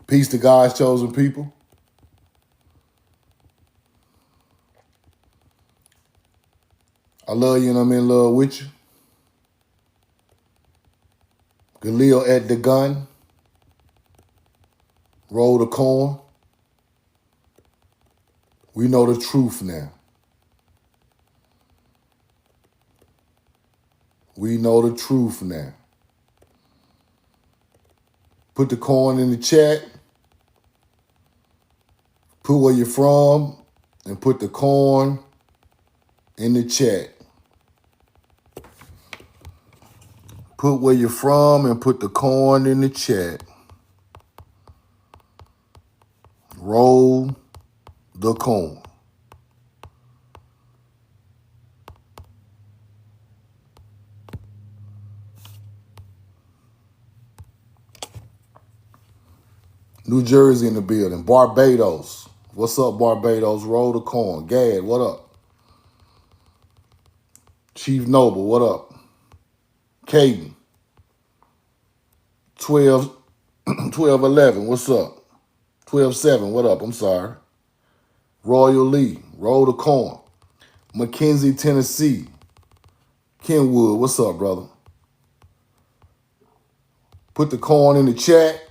Peace to God's chosen people. I love you and I'm in love with you. Galil at the gun. Roll the corn. We know the truth now. We know the truth now. Put the corn in the chat. Put where you're from and put the corn in the chat. Put where you're from and put the corn in the chat. Roll the corn. New Jersey in the building. Barbados. What's up, Barbados? Roll the corn. Gad, what up? Chief Noble, what up? Caden. 1211, what's up? 12-7, what up? I'm sorry. Royal Lee, roll the corn. Mackenzie, Tennessee. Kenwood, what's up, brother? Put the corn in the chat.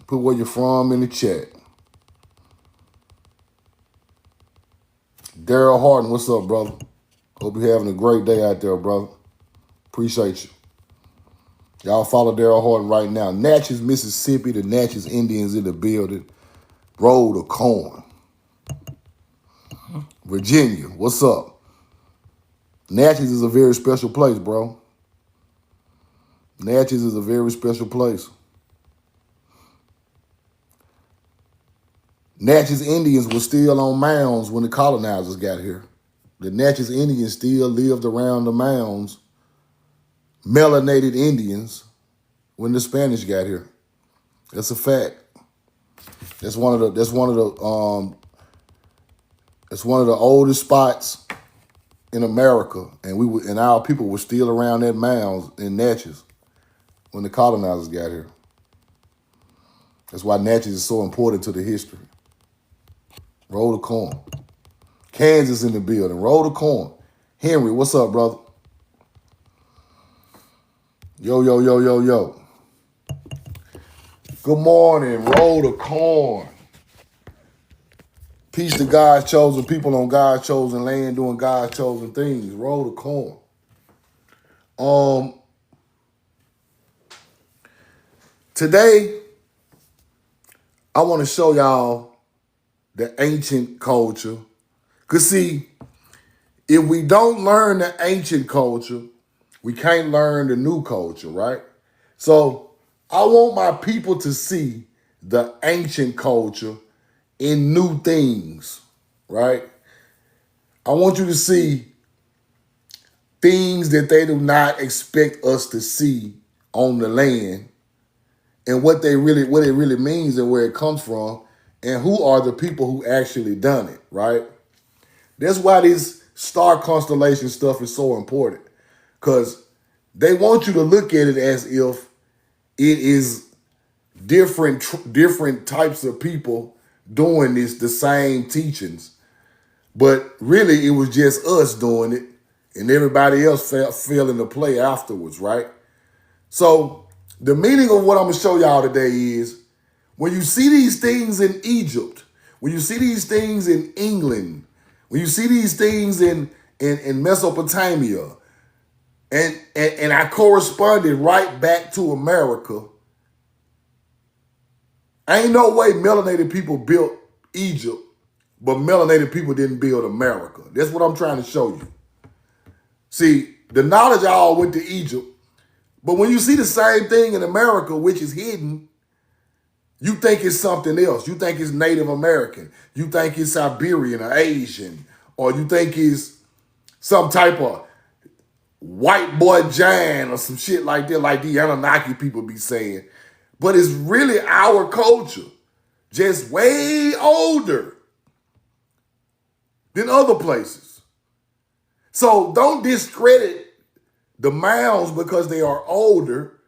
Put where you're from in the chat. Daryl Harden, what's up, brother? Hope you're having a great day out there, brother. Appreciate you. Y'all follow Daryl Harden right now. Natchez, Mississippi, the Natchez Indians in the building. Roll the corn. Virginia, what's up? Natchez is a very special place, bro. Natchez is a very special place. Natchez Indians were still on Mounds when the colonizers got here. The Natchez Indians still lived around the Mounds, melanated Indians, when the Spanish got here. That's a fact. That's one of the oldest spots in America, and our people were still around that Mounds in Natchez when the colonizers got here. That's why Natchez is so important to the history. Roll the corn. Kansas in the building. Roll the corn. Henry, what's up, brother? Yo, yo, yo, yo, yo. Good morning. Roll the corn. Peace to God's chosen people on God's chosen land doing God's chosen things. Roll the corn. Today, I want to show y'all the ancient culture. Because see, if we don't learn the ancient culture, we can't learn the new culture, right? So I want my people to see the ancient culture in new things, right? I want you to see things that they do not expect us to see on the land and what it really means and where it comes from and who are the people who actually done it, right? That's why this star constellation stuff is so important, because they want you to look at it as if it is different types of people doing the same teachings. But really, it was just us doing it, and everybody else fell into play afterwards, right? So the meaning of what I'm going to show y'all today is, when you see these things in Egypt, when you see these things in England, when you see these things in Mesopotamia, and I corresponded right back to America, ain't no way melanated people built Egypt, but melanated people didn't build America. That's what I'm trying to show you. See, the knowledge all went to Egypt, but when you see the same thing in America, which is hidden, you think it's something else. You think it's Native American. You think it's Siberian or Asian, or you think it's some type of white boy giant or some shit like that, like the Anunnaki people be saying. But it's really our culture, just way older than other places. So don't discredit the mounds because they are older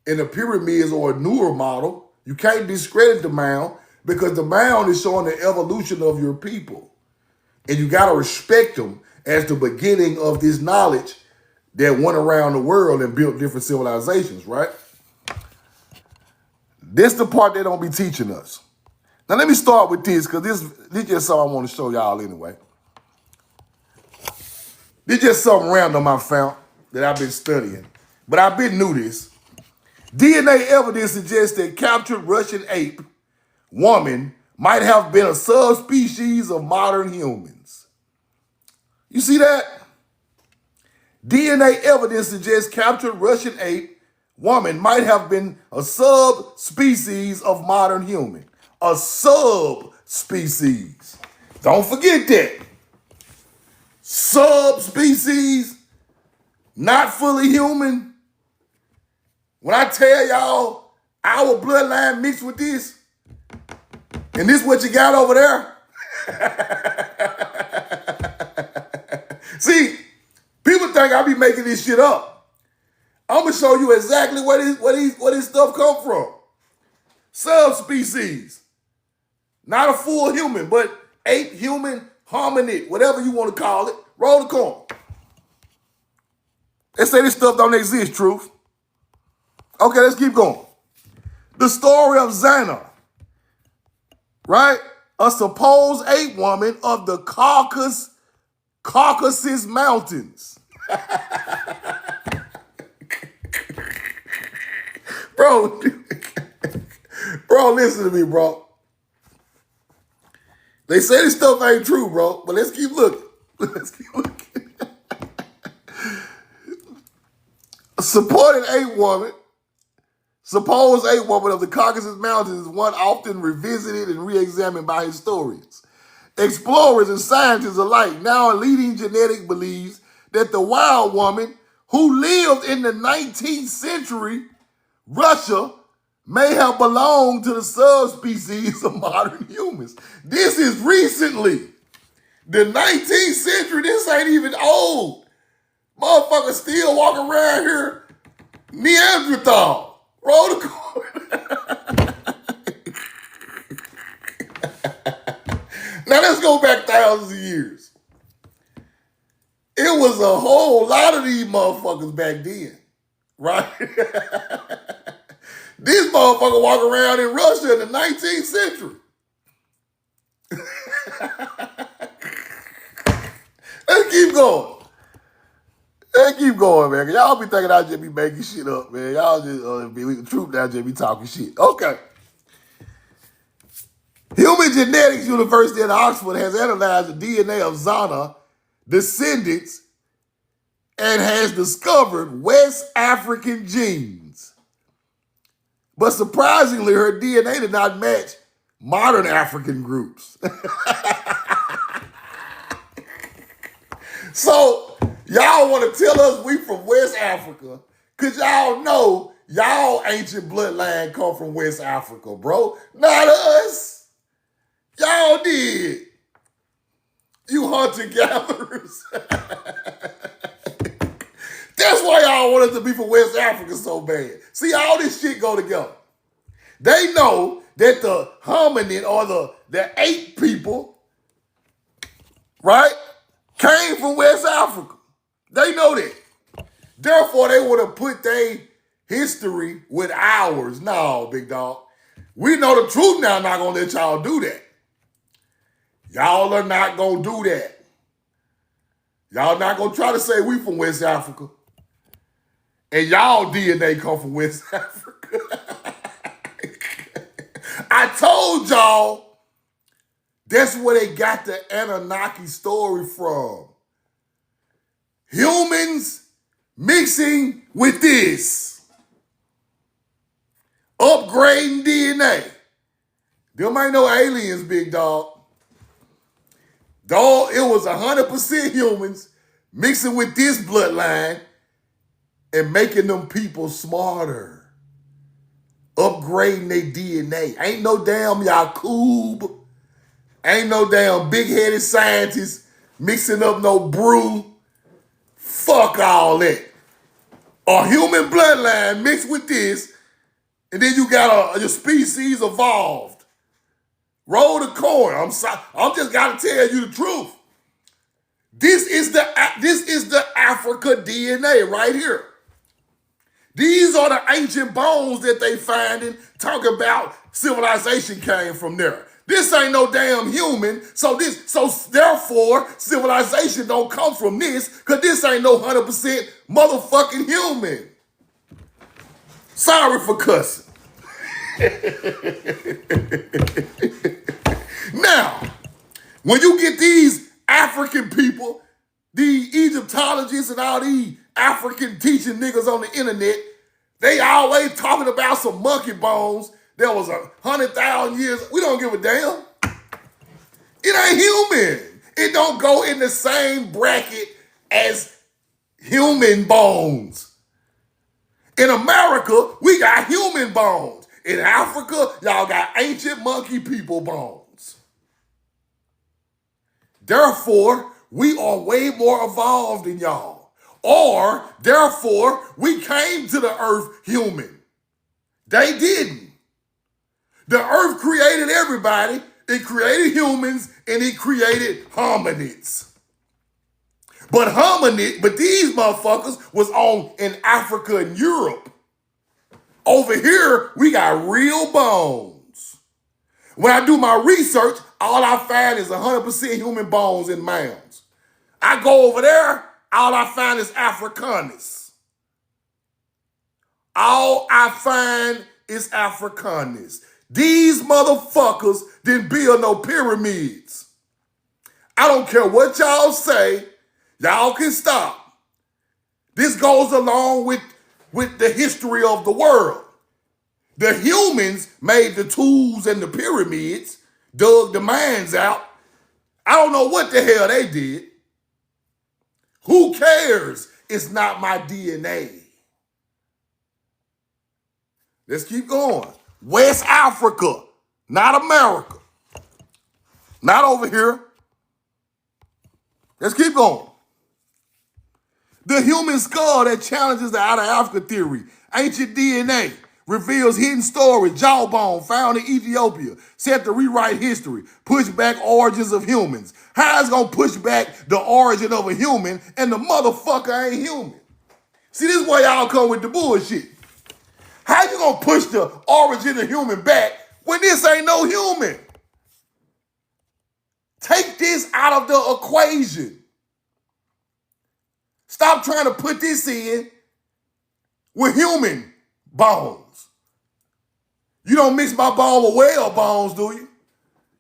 and the pyramids are a newer model. You can't discredit the Mound because the Mound is showing the evolution of your people. And you got to respect them as the beginning of this knowledge that went around the world and built different civilizations, right? This the part they don't be teaching us. Now let me start with this because this is just something I want to show y'all anyway. This is just something random I found that I've been studying. But I've been knew this. DNA evidence suggests that captured Russian ape woman might have been a subspecies of modern humans. You see that? DNA evidence suggests captured Russian ape woman might have been a subspecies of modern human. A subspecies. Don't forget that. Subspecies, not fully human. When I tell y'all our bloodline mixed with this, and this what you got over there? See, people think I be making this shit up. I'm gonna show you exactly where this stuff come from. Subspecies. Not a full human, but ape, human, hominid, whatever you want to call it. Roll the coin. They say this stuff don't exist, truth. Okay, let's keep going. The story of Zana, right? A supposed ape woman of the Caucasus Mountains. Bro, listen to me, bro. They say this stuff ain't true, bro, but let's keep looking. Let's keep looking. A supposed ape woman of the Caucasus Mountains is one often revisited and re-examined by historians. Explorers and scientists alike. Now a leading genetic believes that the wild woman who lived in the 19th century Russia may have belonged to the subspecies of modern humans. This is recently. The 19th century, this ain't even old. Motherfuckers still walking around here Neanderthal. Roll the coin. Now let's go back thousands of years. It was a whole lot of these motherfuckers back then, right? This motherfucker walk around in Russia in the 19th century. Let's keep going. Let's keep going, man. Y'all be thinking I just be making shit up, man. Y'all just be the truth. I just be talking shit. Okay. Human Genetics University at Oxford has analyzed the DNA of Zana descendants and has discovered West African genes. But surprisingly, her DNA did not match modern African groups. So, y'all want to tell us we from West Africa, because y'all know y'all ancient bloodline come from West Africa, bro. Not us. Y'all did. You hunter-gatherers. That's why y'all want us to be from West Africa so bad. See, all this shit go together. They know that the hominid or the ape people, right, came from West Africa. They know that. Therefore, they want to put their history with ours. No, big dog. We know the truth now. I'm not going to let y'all do that. Y'all are not going to do that. Y'all not going to try to say we from West Africa. And y'all DNA come from West Africa. I told y'all that's where they got the Anunnaki story from. Humans mixing with this. Upgrading DNA. Them ain't no aliens, big dog. Dog, it was 100% humans mixing with this bloodline and making them people smarter. Upgrading their DNA. Ain't no damn Yakub. Ain't no damn big-headed scientists mixing up no brew. Fuck all that. A human bloodline mixed with this And then you got your species evolved. Roll the coin. I'm just gotta tell you the truth. This is the Africa DNA right here. These are the ancient bones that they finding, talking about civilization came from there. This ain't no damn human, so therefore civilization don't come from this, because this ain't no 100% motherfucking human. Sorry for cussing. Now, when you get these African people, the Egyptologists and all these African teaching niggas on the internet, they always talking about some monkey bones that was 100,000 years. We don't give a damn. It ain't human. It don't go in the same bracket as human bones. In America, we got human bones. In Africa, y'all got ancient monkey people bones. Therefore, we are way more evolved than y'all. Or, therefore, we came to the earth human. They didn't. The earth created everybody. It created humans and it created hominids. But these motherfuckers was in Africa and Europe. Over here, we got real bones. When I do my research, all I find is 100% human bones in mounds. I go over there, all I find is Africanus. All I find is Africanus. These motherfuckers didn't build no pyramids. I don't care what y'all say, y'all can stop. This goes along with the history of the world. The humans made the tools and the pyramids, dug the mines out. I don't know what the hell they did. Who cares? It's not my DNA. Let's keep going. West Africa, not America. Not over here. Let's keep going. The human skull that challenges the out of Africa theory. Ancient DNA reveals hidden stories, jawbone found in Ethiopia, set to rewrite history, push back origins of humans. How is it gonna push back the origin of a human and the motherfucker ain't human? See, this is why y'all come with the bullshit. How you gonna push the origin of human back when this ain't no human? Take this out of the equation. Stop trying to put this in with human bones. You don't mix my bone with whale bones, do you?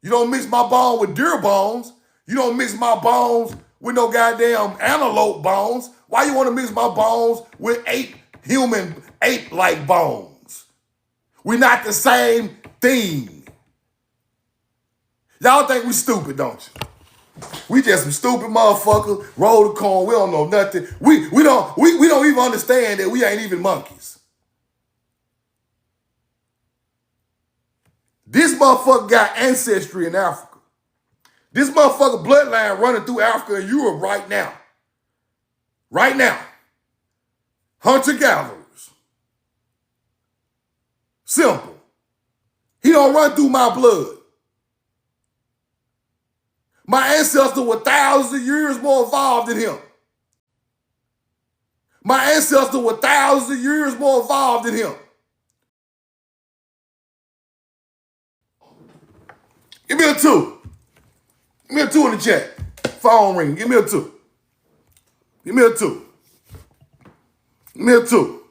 You don't mix my bone with deer bones. You don't mix my bones with no goddamn antelope bones. Why you want to mix my bones with ape-like bones? We're not the same thing. Y'all think we stupid, don't you? We just some stupid motherfuckers, roll the corn, we don't know nothing. We don't even understand that we ain't even monkeys. This motherfucker got ancestry in Africa. This motherfucker bloodline running through Africa and Europe right now. Right now. Hunter-gatherers. Simple. He don't run through my blood. My ancestors were thousands of years more evolved than him. My ancestors were thousands of years more evolved than him. Give me a 2. Give me a 2 in the chat. Phone ring. Give me a 2. Give me a 2. Give me a 2.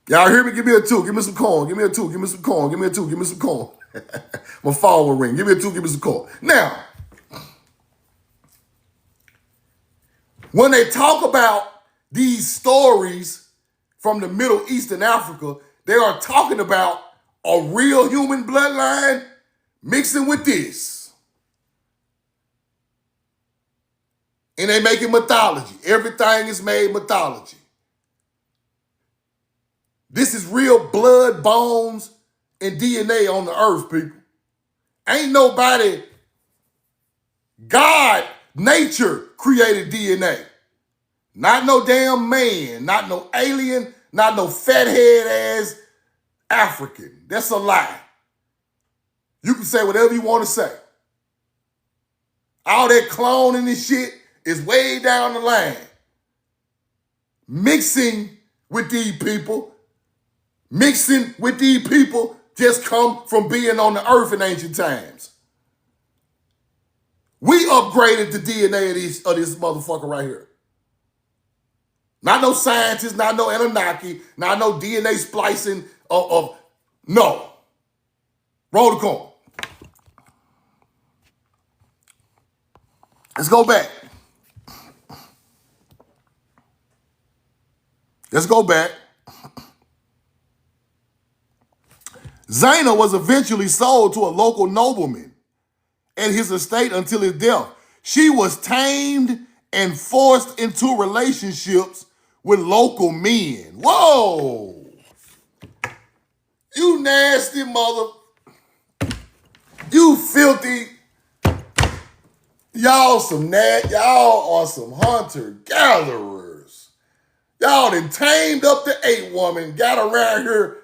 Y'all hear me? Give me a 2. Give me some corn. Give me a 2. Give me some corn. Give me a 2. Give me some corn. My phone will ring. Give me a 2. Give me some corn. Now, when they talk about these stories from the Middle East and Africa, they are talking about a real human bloodline mixing with this. And they make it mythology. Everything is made mythology. This is real blood, bones, and DNA on the earth, people. Ain't nobody, God, nature created DNA. Not no damn man, not no alien, Not no fat head ass African. That's a lie. You can say whatever you want to say. All that cloning and shit is way down the line. Mixing with these people just come from being on the earth in ancient times. We upgraded the DNA of this motherfucker right here. Not no scientists, not no Anunnaki, not no DNA splicing no. Roll the coin. Let's go back. Zana was eventually sold to a local nobleman and his estate until his death. She was tamed and forced into relationships with local men. Whoa! You nasty mother. You filthy. Y'all are some hunter-gatherers. Y'all done tamed up the 8 woman, got around here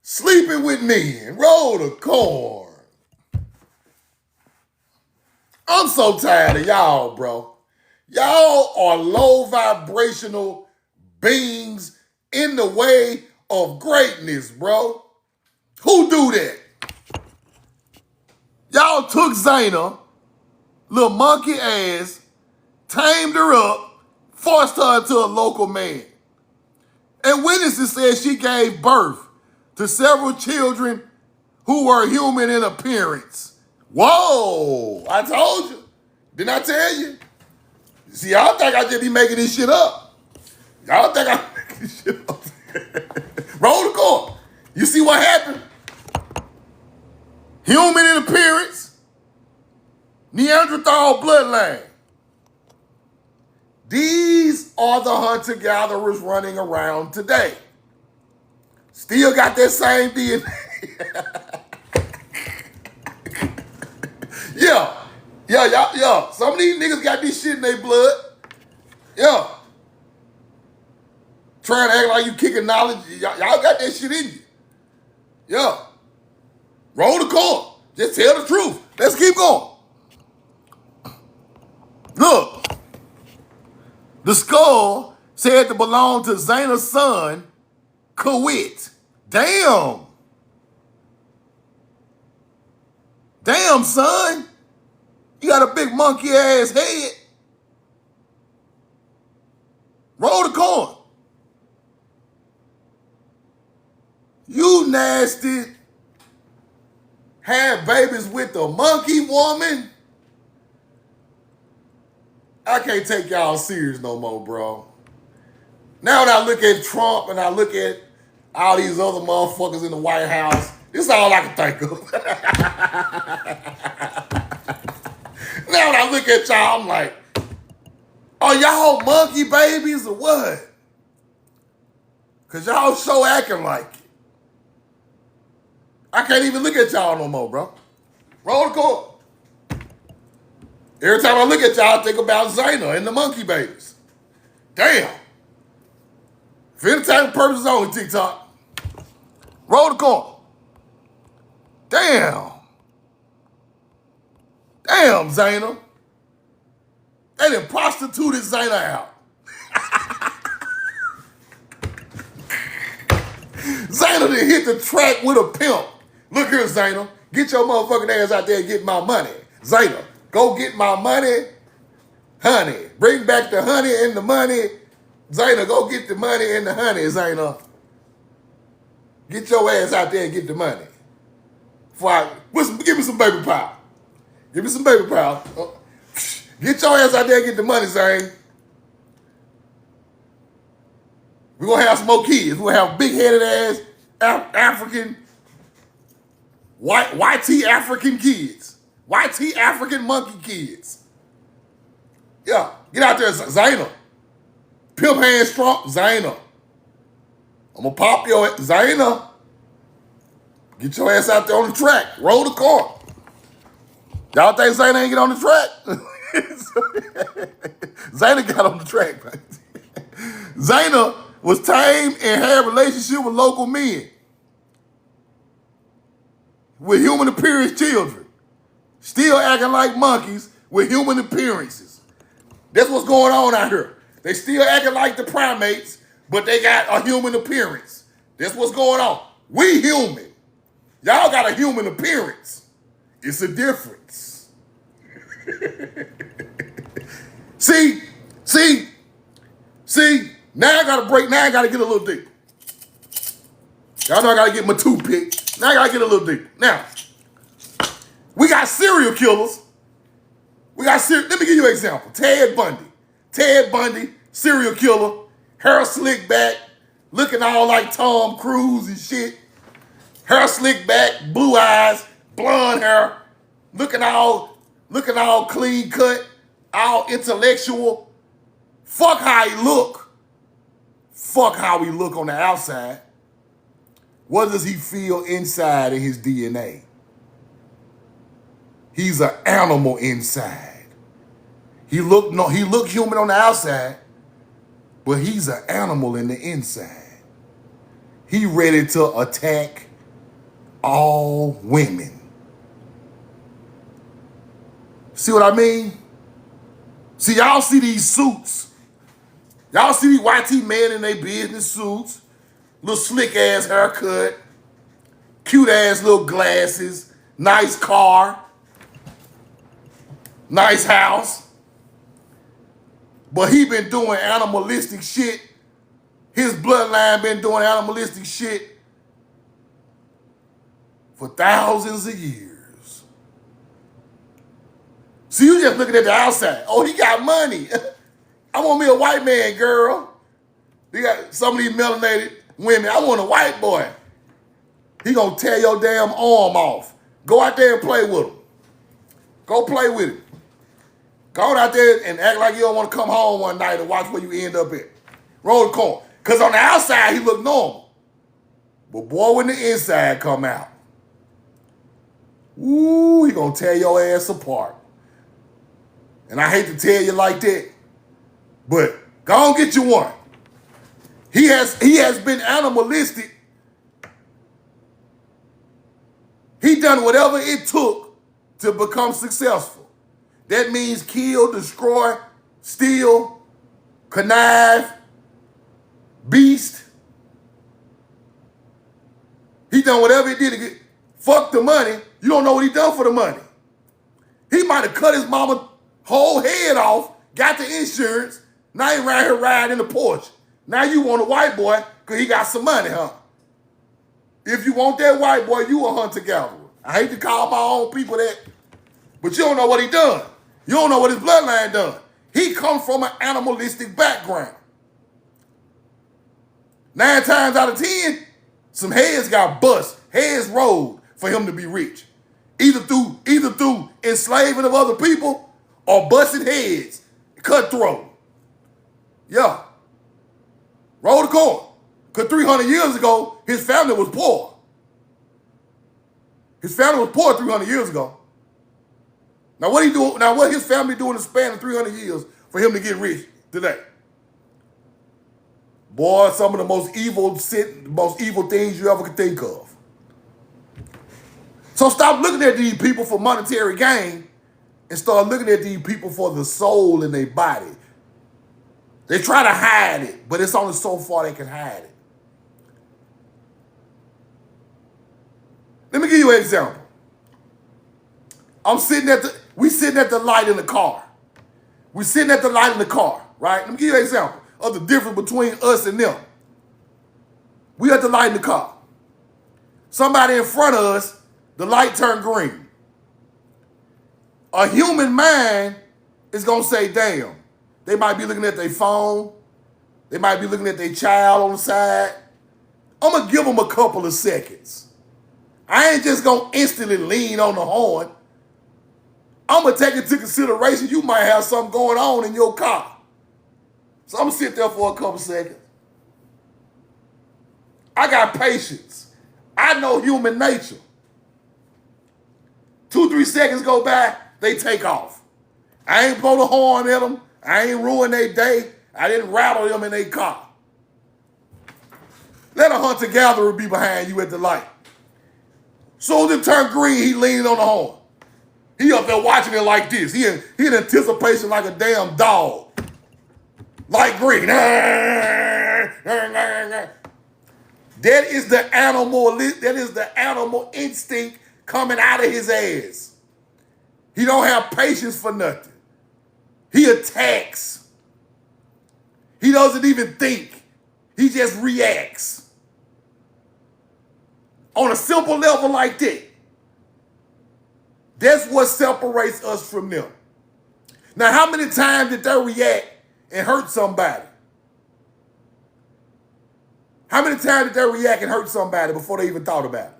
sleeping with men. Roll the corn. I'm so tired of y'all, bro. Y'all are low vibrational beings in the way of greatness, bro. Who do that? Y'all took Zana, little monkey ass, tamed her up, forced her into a local man. And witnesses said she gave birth to several children who were human in appearance. Whoa, I told you. Didn't I tell you? See, y'all think I just be making this shit up. Y'all think I'm making this shit up. Roll the coin. You see what happened? Human in appearance, Neanderthal bloodline. These are the hunter-gatherers running around today. Still got that same DNA. Yeah. Some of these niggas got this shit in their blood. Yeah. Trying to act like you kicking knowledge. Y'all got that shit in you. Yeah. Roll the coin. Just tell the truth. Let's keep going. Look. The skull said to belong to Zana's son, Kawit. Damn. Damn, son. You got a big monkey ass head. Roll the coin. You nasty. Had babies with the monkey woman. I can't take y'all serious no more, bro. Now that I look at Trump and I look at all these other motherfuckers in the White House, this is all I can think of. Now that I look at y'all, I'm like, are y'all monkey babies or what? Because y'all so acting like it. I can't even look at y'all no more, bro. Roll the coin. Every time I look at y'all, I think about Zana and the monkey babies. Damn. For any type of purposes only, TikTok. Roll the coin. Damn. Damn, Zana. They done prostituted Zana out. Zana done hit the track with a pimp. Look here, Zana. Get your motherfucking ass out there and get my money. Zana, go get my money. Honey, bring back the honey and the money. Zana, go get the money and the honey, Zana. Get your ass out there and get the money. Give me some baby powder. Give me some baby powder. Get your ass out there and get the money, Zane. We're going to have some more kids. We're going to have big-headed ass African, YT African kids. YT African monkey kids. Yeah, get out there, Zana. Pimp hand strong, Zana. I'm going to pop your ass, Zana. Get your ass out there on the track. Roll the car. Y'all think Zana ain't get on the track? Zana got on the track, man. Zana was tamed and had relationship with local men, with human appearance children, still acting like monkeys with human appearances. That's what's going on out here. They still acting like the primates, but they got a human appearance. That's what's going on. We human. Y'all got a human appearance. It's a difference. See, now I gotta break, now I gotta get a little deep. Y'all know I gotta get my toothpick. Now I gotta get a little deep. Now, we got serial killers. Let me give you an example. Ted Bundy, serial killer, hair slicked back, looking all like Tom Cruise and shit. Hair slicked back, blue eyes, blonde hair, looking all clean cut, all intellectual. Fuck how he look. Fuck how he look on the outside. What does he feel inside in his DNA? He's an animal inside. He look human on the outside, but he's an animal in the inside. He ready to attack all women. See what I mean? See, y'all see these suits. Y'all see these YT men in their business suits, little slick ass haircut, cute ass little glasses, nice car, nice house. But he been doing animalistic shit. His bloodline been doing animalistic shit for thousands of years. See, you just looking at the outside. Oh, he got money. I want me a white man, girl. They got some of these melanated women. I want a white boy. He gonna tear your damn arm off. Go out there and play with him. Go play with him. Go on out there and act like you don't want to come home one night and watch where you end up at. Roll the corn. Because on the outside, he look normal. But boy, when the inside come out, ooh, he gonna tear your ass apart. And I hate to tell you like that, but go on get you one. He has been animalistic. He done whatever it took to become successful. That means kill, destroy, steal, connive, beast. He done whatever he did to get, fuck the money. You don't know what he done for the money. He might have cut his mama whole head off, got the insurance, now he right here riding in the Porsche. Now you want a white boy because he got some money, huh? If you want that white boy, you a hunter-gatherer. I hate to call my own people that, but you don't know what he done. You don't know what his bloodline done. He comes from an animalistic background. 9 times out of 10, some heads got bust, heads rolled for him to be rich. Either through enslaving of other people or busting heads, cutthroat. Yeah. Roll the corn. Because 300 years ago, his family was poor. His family was poor 300 years ago. Now what his family doing in the span of 300 years for him to get rich today? Boy, some of the most evil things you ever could think of. So stop looking at these people for monetary gain and start looking at these people for the soul in their body. They try to hide it, but it's only so far they can hide it. Let me give you an example. We sitting at the light in the car. We sitting at the light in the car, right? Let me give you an example of the difference between us and them. We at the light in the car. Somebody in front of us, the light turned green. A human mind is gonna say, damn. They might be looking at their phone. They might be looking at their child on the side. I'm gonna give them a couple of seconds. I ain't just gonna instantly lean on the horn. I'm gonna take into consideration you might have something going on in your car. So I'm gonna sit there for a couple seconds. I got patience. I know human nature. 2-3 seconds go by, they take off. I ain't blow the horn at them. I ain't ruin their day. I didn't rattle them in their car. Let a hunter-gatherer be behind you at the light. Soon as it turned green, he leaned on the horn. He up there watching it like this. He in anticipation like a damn dog. Light green. That is the animal instinct coming out of his ass. He don't have patience for nothing. He attacks. He doesn't even think. He just reacts. On a simple level like that. That's what separates us from them. Now, how many times did they react and hurt somebody? How many times did they react and hurt somebody before they even thought about it?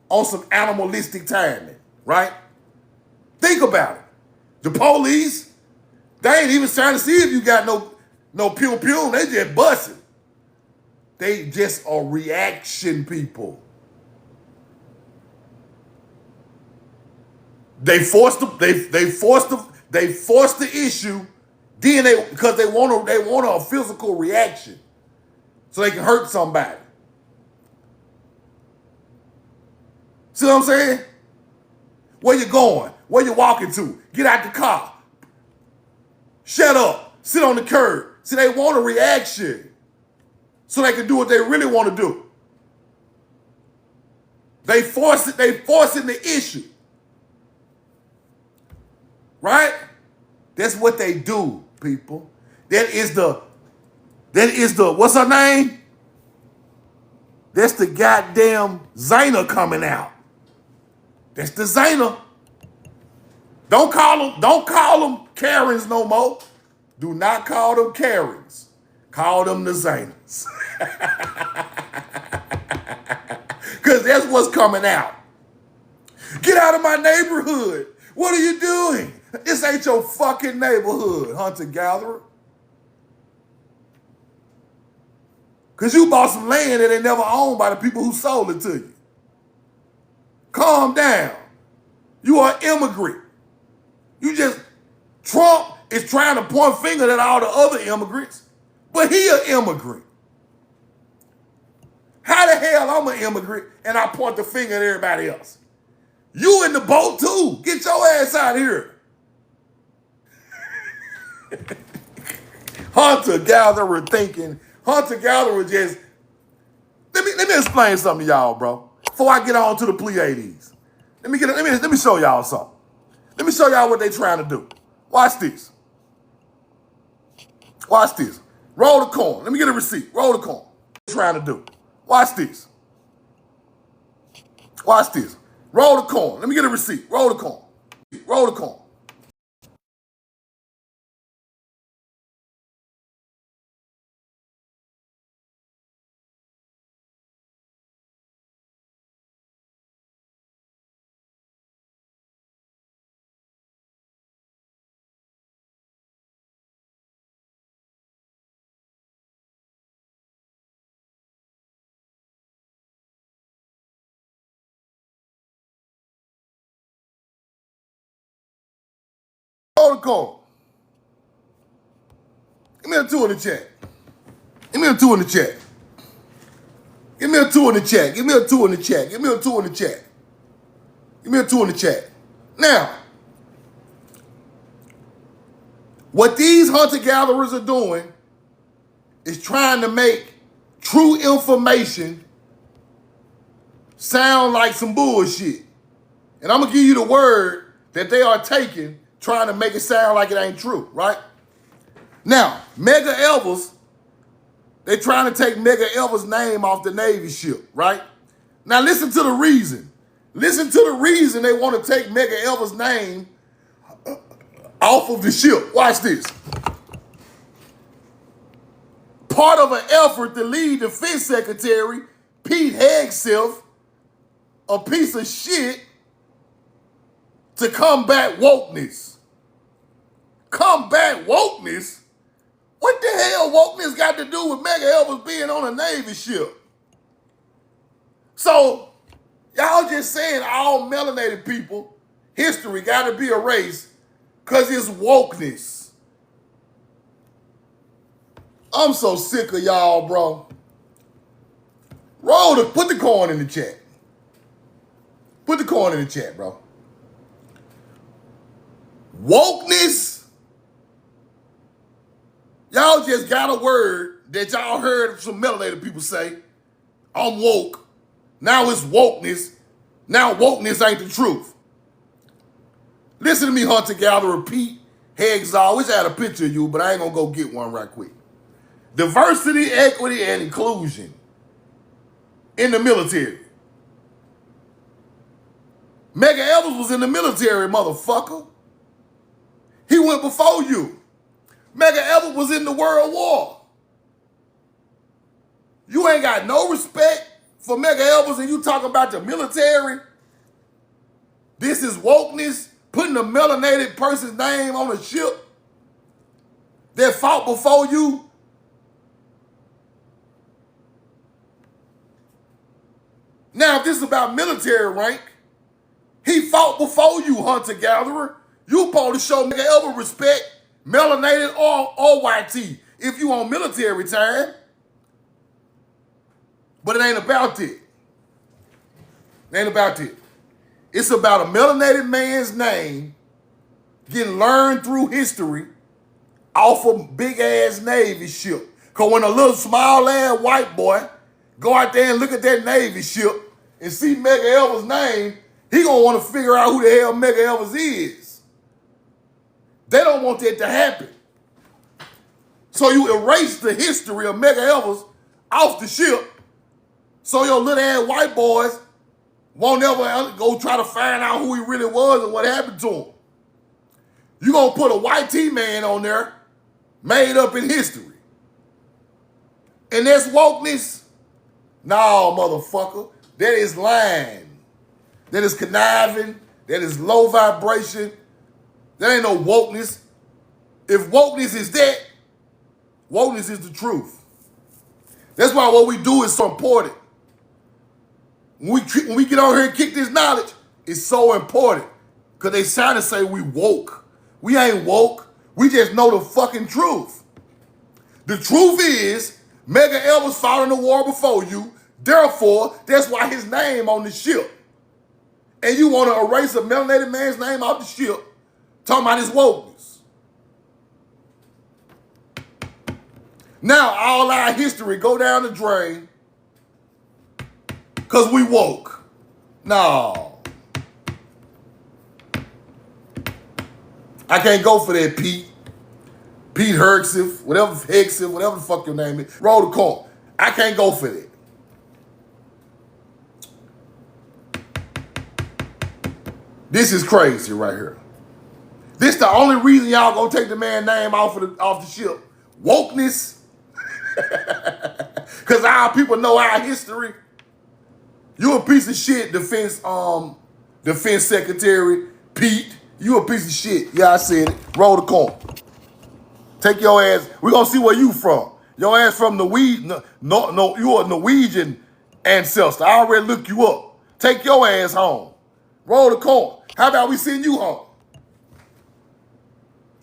On some animalistic timing, right? Think about it. The police, they ain't even trying to see if you got no pew-pew. They just busting. They just are reaction people. They forced the issue, then because they want a physical reaction, so they can hurt somebody. See what I'm saying? Where you going? Where you walking to? Get out the car. Shut up. Sit on the curb. See, they want a reaction, so they can do what they really want to do. They forcing the issue. Right? That's what they do, people. That is the, what's her name? That's the goddamn Zana coming out. That's the Zana. Don't call them Karens no more. Do not call them Karens. Call them the Zanas. Because that's what's coming out. Get out of my neighborhood. What are you doing? This ain't your fucking neighborhood, hunter-gatherer. Because you bought some land that they never owned by the people who sold it to you. Calm down. You are an immigrant. Trump is trying to point fingers at all the other immigrants, but he an immigrant. How the hell I'm an immigrant and I point the finger at everybody else? You in the boat too. Get your ass out of here. Hunter-gatherer thinking. Hunter-gatherer just... Let me explain something to y'all, bro. Before I get on to the Pleiades. Let me show y'all something. Let me show y'all what they trying to do. Watch this. Watch this. Roll the coin. Let me get a receipt. Roll the coin. What they trying to do. Watch this. Watch this. Roll the coin. Let me get a receipt. Roll the coin. Roll the coin. Roll the coin. Give me a 2 in the chat. Give me a 2 in the chat. Give me a 2 in the chat. Give me a 2 in the chat. Give me a 2 in the chat. Give me a 2 in the chat. Now, what these hunter-gatherers are doing is trying to make true information sound like some bullshit. And I'm going to give you the word that they are taking, trying to make it sound like it ain't true, right? Now, Mega Evers, they're trying to take Mega Evers' name off the Navy ship, right? Now listen to the reason. Listen to the reason they want to take Mega Evers' name off of the ship. Watch this. Part of an effort to lead Defense Secretary Pete Hegseth, a piece of shit, to combat wokeness. Combat wokeness? What the hell wokeness got to do with Mega Evers being on a Navy ship? So, y'all just saying all melanated people, history got to be erased because it's wokeness. I'm so sick of y'all, bro. Put the coin in the chat. Put the coin in the chat, bro. Wokeness. Y'all just got a word that y'all heard some melanated people say. I'm woke. Now it's wokeness. Now wokeness ain't the truth. Listen to me, Hunter Gatherer, Pete, Hexall. Wish I had a picture of you, but I ain't gonna go get one right quick. Diversity, equity, and inclusion in the military. Medgar Evers was in the military, motherfucker. He went before you. Medgar Evers was in the World War. You ain't got no respect for Medgar Evers and you talking about the military. This is wokeness, putting a melanated person's name on a ship that fought before you. Now, if this is about military rank, he fought before you, hunter-gatherer. You supposed to show Medgar Evers respect, melanated or YT, if you on military time. But it ain't about it. It ain't about it. It's about a melanated man's name getting learned through history off a big-ass Navy ship. Because when a little small-ass white boy go out there and look at that Navy ship and see Medgar Evers' name, he going to want to figure out who the hell Medgar Evers is. They don't want that to happen. So you erase the history of Medgar Evers off the ship so your little ass white boys won't ever go try to find out who he really was and what happened to him. You're going to put a white T-man on there made up in history. And that's wokeness? No, motherfucker. That is lying. That is conniving. That is low vibration. That ain't no wokeness. If wokeness is that, wokeness is the truth. That's why what we do is so important. When we get on here and kick this knowledge, it's so important. Because they trying to say we woke. We ain't woke. We just know the fucking truth. The truth is, Medgar Evers fought in the war before you. Therefore, that's why his name on the ship. And you want to erase a melanated man's name off the ship, talking about his wokeness. Now, all our history go down the drain because we woke. No. I can't go for that, Pete. Pete Herxif, whatever the fuck your name is. Roll the coin. I can't go for that. This is crazy right here. This the only reason y'all gonna take the man's name off the ship. Wokeness. Because our people know our history. You a piece of shit, defense secretary, Pete. You a piece of shit. Yeah, I said it. Roll the coin. Take your ass. We gonna see where you from. Your ass from Norwegian. No, you a Norwegian ancestor. I already looked you up. Take your ass home. Roll the coin. How about we send you home?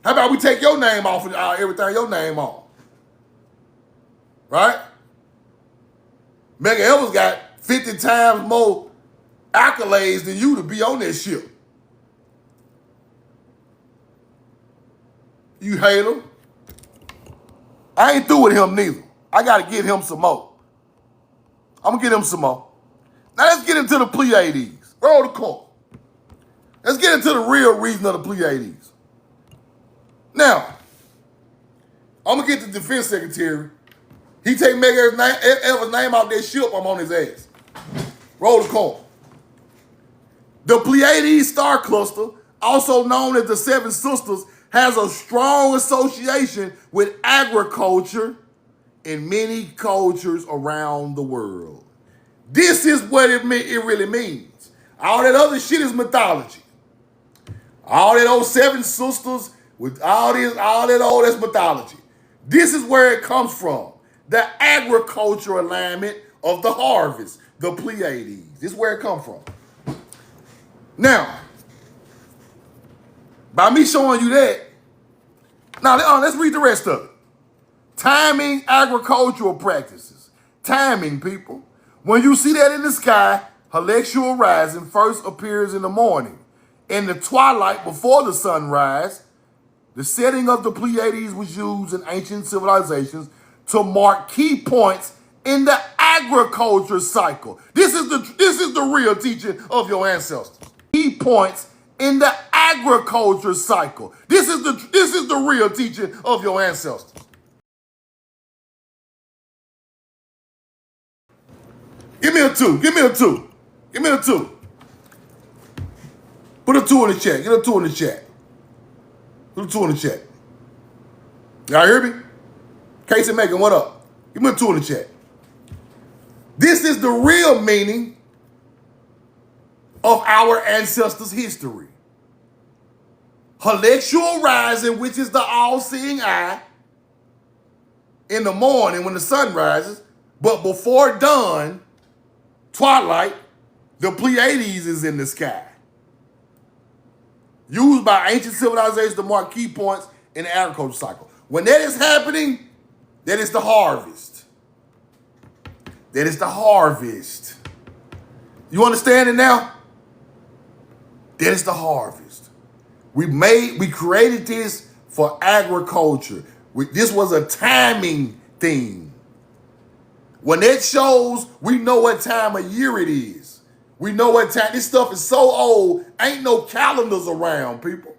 How about we take your name off of everything your name on? Right? Medgar Evers got 50 times more accolades than you to be on that ship. You hate him? I ain't through with him neither. I got to get him some more. I'm going to get him some more. Now let's get into the Pleiades. Roll the coin. Let's get into the real reason of the Pleiades. Now, I'm going to get the defense secretary. He take Medgar Evers' name out that ship, I'm on his ass. Roll the coin. The Pleiades star cluster, also known as the Seven Sisters, has a strong association with agriculture in many cultures around the world. This is what it really means. All that other shit is mythology. All that old Seven Sisters with all that's mythology. This is where it comes from. The agriculture alignment of the harvest, the Pleiades. This is where it comes from. Now, by me showing you that, now let's read the rest of it. Timing agricultural practices. Timing, people. When you see that in the sky, celestial rising first appears in the morning. In the twilight before the sunrise, the setting of the Pleiades was used in ancient civilizations to mark key points in the agriculture cycle. This is the real teaching of your ancestors. Key points in the agriculture cycle. This is the real teaching of your ancestors. Give me a 2. Give me a 2. Give me a 2. Put a 2 in the chat. Get a 2 in the chat. Put a 2 in the chat. Y'all hear me? Casey Macon, what up? Give me a 2 in the chat. This is the real meaning of our ancestors' history. Celestial rising, which is the all-seeing eye, in the morning when the sun rises, but before dawn, twilight, the Pleiades is in the sky. Used by ancient civilizations to mark key points in the agriculture cycle. When that is happening, that is the harvest. That is the harvest. You understand it now? That is the harvest. We created this for agriculture. This was a timing thing. When that shows, we know what time of year it is. We know what time. This stuff is so old, ain't no calendars around, people.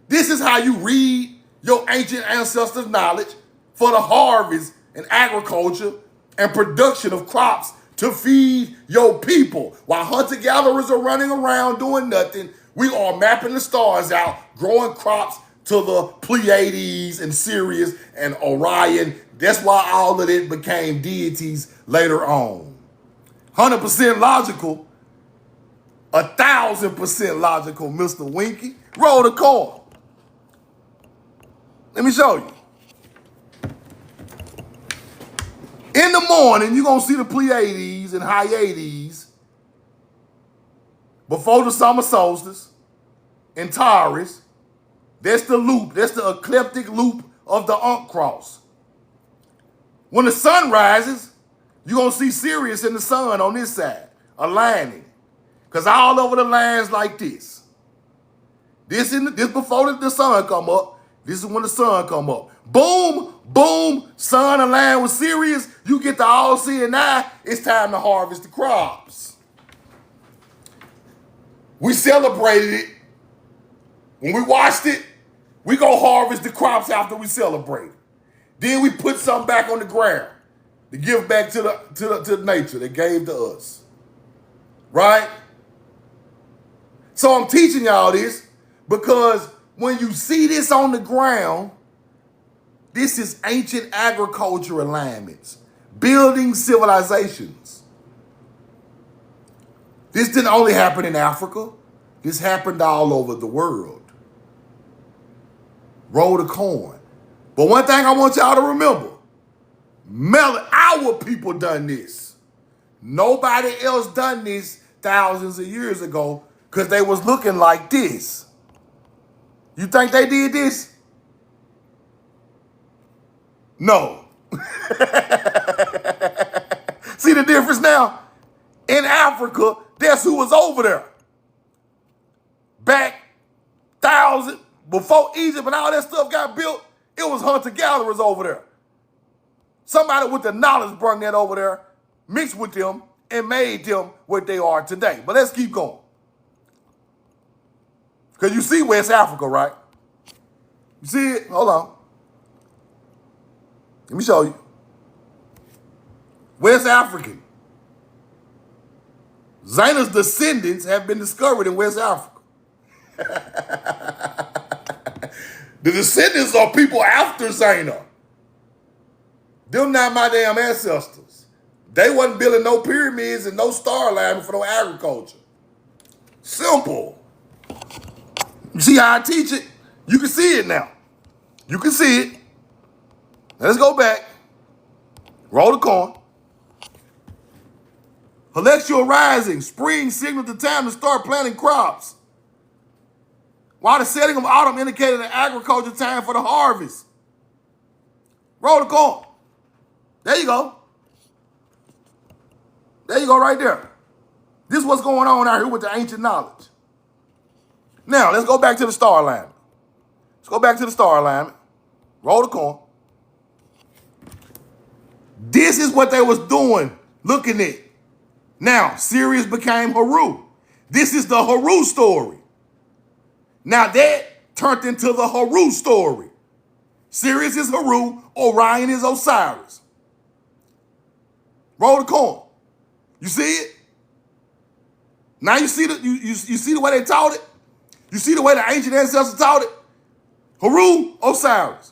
This is how you read your ancient ancestors' knowledge for the harvest and agriculture and production of crops to feed your people. While hunter-gatherers are running around doing nothing, we are mapping the stars out, growing crops to the Pleiades and Sirius and Orion. That's why all of it became deities later on. 100% logical, 1,000% logical, Mr. Winky. Roll the call. Let me show you. In the morning, you're going to see the Pleiades and Hyades before the summer solstice in Taurus. That's the loop. That's the ecliptic loop of the Ankh cross. When the sun rises, you're going to see Sirius and the sun on this side, aligning. Because all over the lines like this. This before the sun come up. This is when the sun come up. Boom, boom, sun aligned with Sirius. You get the all-seeing eye. It's time to harvest the crops. We celebrated it. When we watched it, we go harvest the crops after we celebrate. Then we put something back on the ground to give back to the nature that gave to us. Right? So I'm teaching y'all this because when you see this on the ground, this is ancient agriculture alignments, building civilizations. This didn't only happen in Africa. This happened all over the world. Roll the coin. But one thing I want y'all to remember, our people done this. Nobody else done this thousands of years ago because they was looking like this. You think they did this? No. See the difference now? In Africa, that's who was over there. Back before Egypt and all that stuff got built, it was hunter-gatherers over there. Somebody with the knowledge brought that over there, mixed with them, and made them what they are today. But let's keep going. Because you see West Africa, right? You see it? Hold on. Let me show you. West African. Zana's descendants have been discovered in West Africa. The descendants are people after Zana. Them not my damn ancestors. They wasn't building no pyramids and no star alignment for no agriculture. Simple. You see how I teach it? You can see it now. You can see it. Let's go back. Roll the coin. Celestial rising. Spring signaled the time to start planting crops. While the setting of autumn indicated an agriculture time for the harvest. Roll the coin. There you go. There you go right there. This is what's going on out here with the ancient knowledge. Now, let's go back to the star alignment. Let's go back to the star alignment. Roll the coin. This is what they was doing, looking at. Now, Sirius became Haru. This is the Haru story. Now that turned into the Haru story. Sirius is Haru, Orion is Osiris. Roll the coin. You see it? Now you see you see the way they taught it? You see the way the ancient ancestors taught it? Haru, Osiris.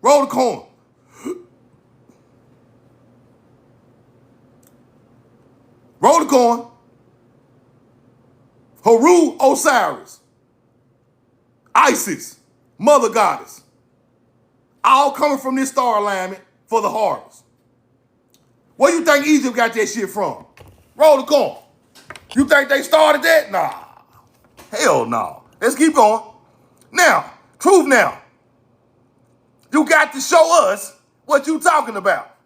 Roll the coin. Roll the coin. Haru, Osiris. Isis, mother goddess. All coming from this star alignment for the harvest. Where you think Egypt got that shit from? Roll the coin. You think they started that? Nah. Hell no. Let's keep going. Now, truth now. You got to show us what you talking about.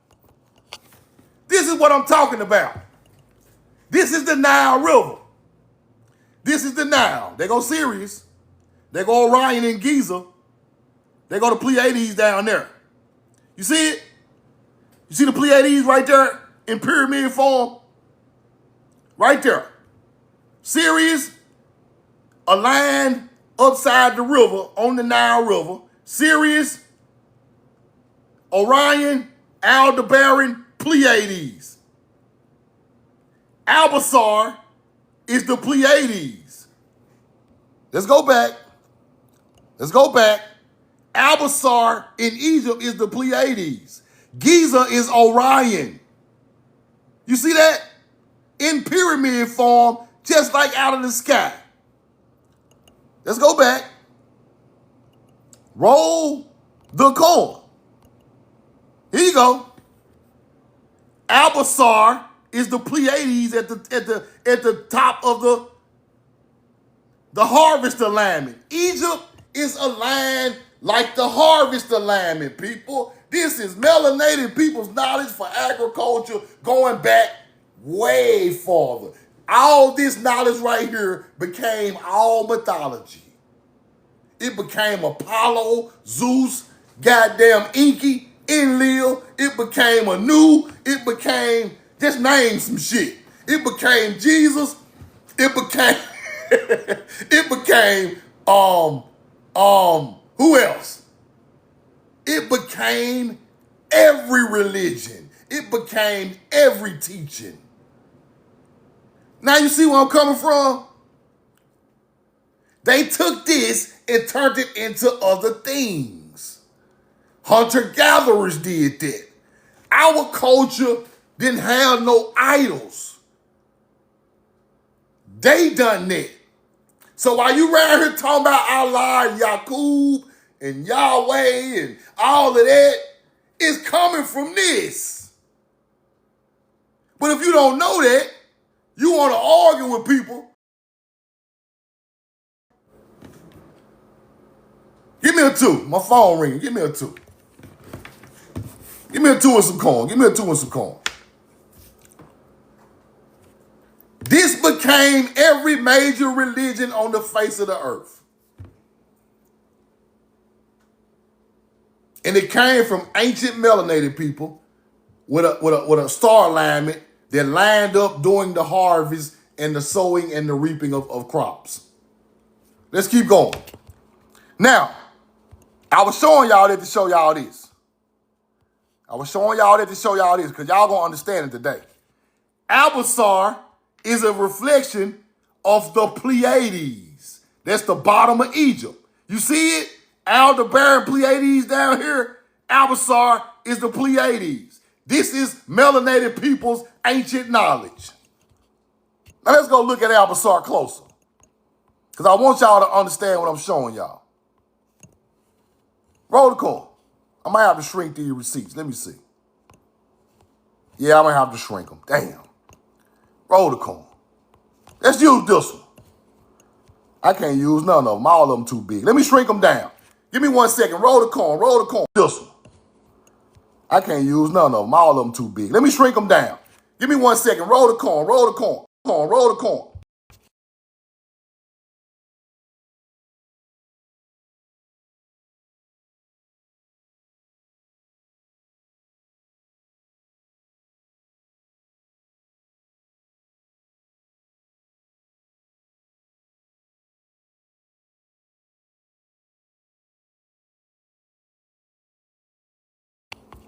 This is what I'm talking about. This is the Nile River. This is the Nile. They go Sirius. They go Orion and Giza. They go to Pleiades down there. You see it? You see the Pleiades right there in pyramid form? Right there. Sirius aligned upside the river on the Nile River. Sirius, Orion, Aldebaran, Pleiades. Albassar is the Pleiades. Let's go back. Let's go back. Albassar in Egypt is the Pleiades. Giza is Orion. You see that? In pyramid form, just like out of the sky. Let's go back. Roll the coin. Here you go. Albassar is the Pleiades at the top of the harvest alignment. Egypt is aligned like the harvest alignment, people. This is melanated people's knowledge for agriculture going back way farther. All this knowledge right here became all mythology. It became Apollo, Zeus, goddamn Enki, Enlil. It became Anu. It became, just name some shit. It became Jesus. It became, it became, who else? It became every religion. It became every teaching. Now you see where I'm coming from? They took this and turned it into other things. Hunter-gatherers did that. Our culture didn't have no idols. They done that. So while you around here talking about Allah and Yaqub and Yahweh and all of that, it's coming from this. But if you don't know that, you want to argue with people. Give me a 2. My phone ringing. Give me a 2. Give me a 2 and some corn. Give me a 2 and some corn. This became every major religion on the face of the earth. And it came from ancient melanated people with a star alignment that lined up during the harvest and the sowing and the reaping of crops. Let's keep going. Now, I was showing y'all that to show y'all this. I was showing y'all that to show y'all this because y'all gonna understand it today. Albassar is a reflection of the Pleiades. That's the bottom of Egypt. You see it? Aldebaran Pleiades down here. Albassar is the Pleiades. This is melanated people's ancient knowledge. Now let's go look at Albassar closer. Because I want y'all to understand what I'm showing y'all. Roll the coin. I might have to shrink these receipts. Let me see. Yeah, I might have to shrink them. Damn. Roll the coin. Let's use this one. I can't use none of them. All of them too big. Let me shrink them down. Give me 1 second. Roll the coin. Roll the coin. This one. I can't use none of them. All of them too big. Let me shrink them down. Give me 1 second. Roll the corn. Roll the corn. Roll the corn.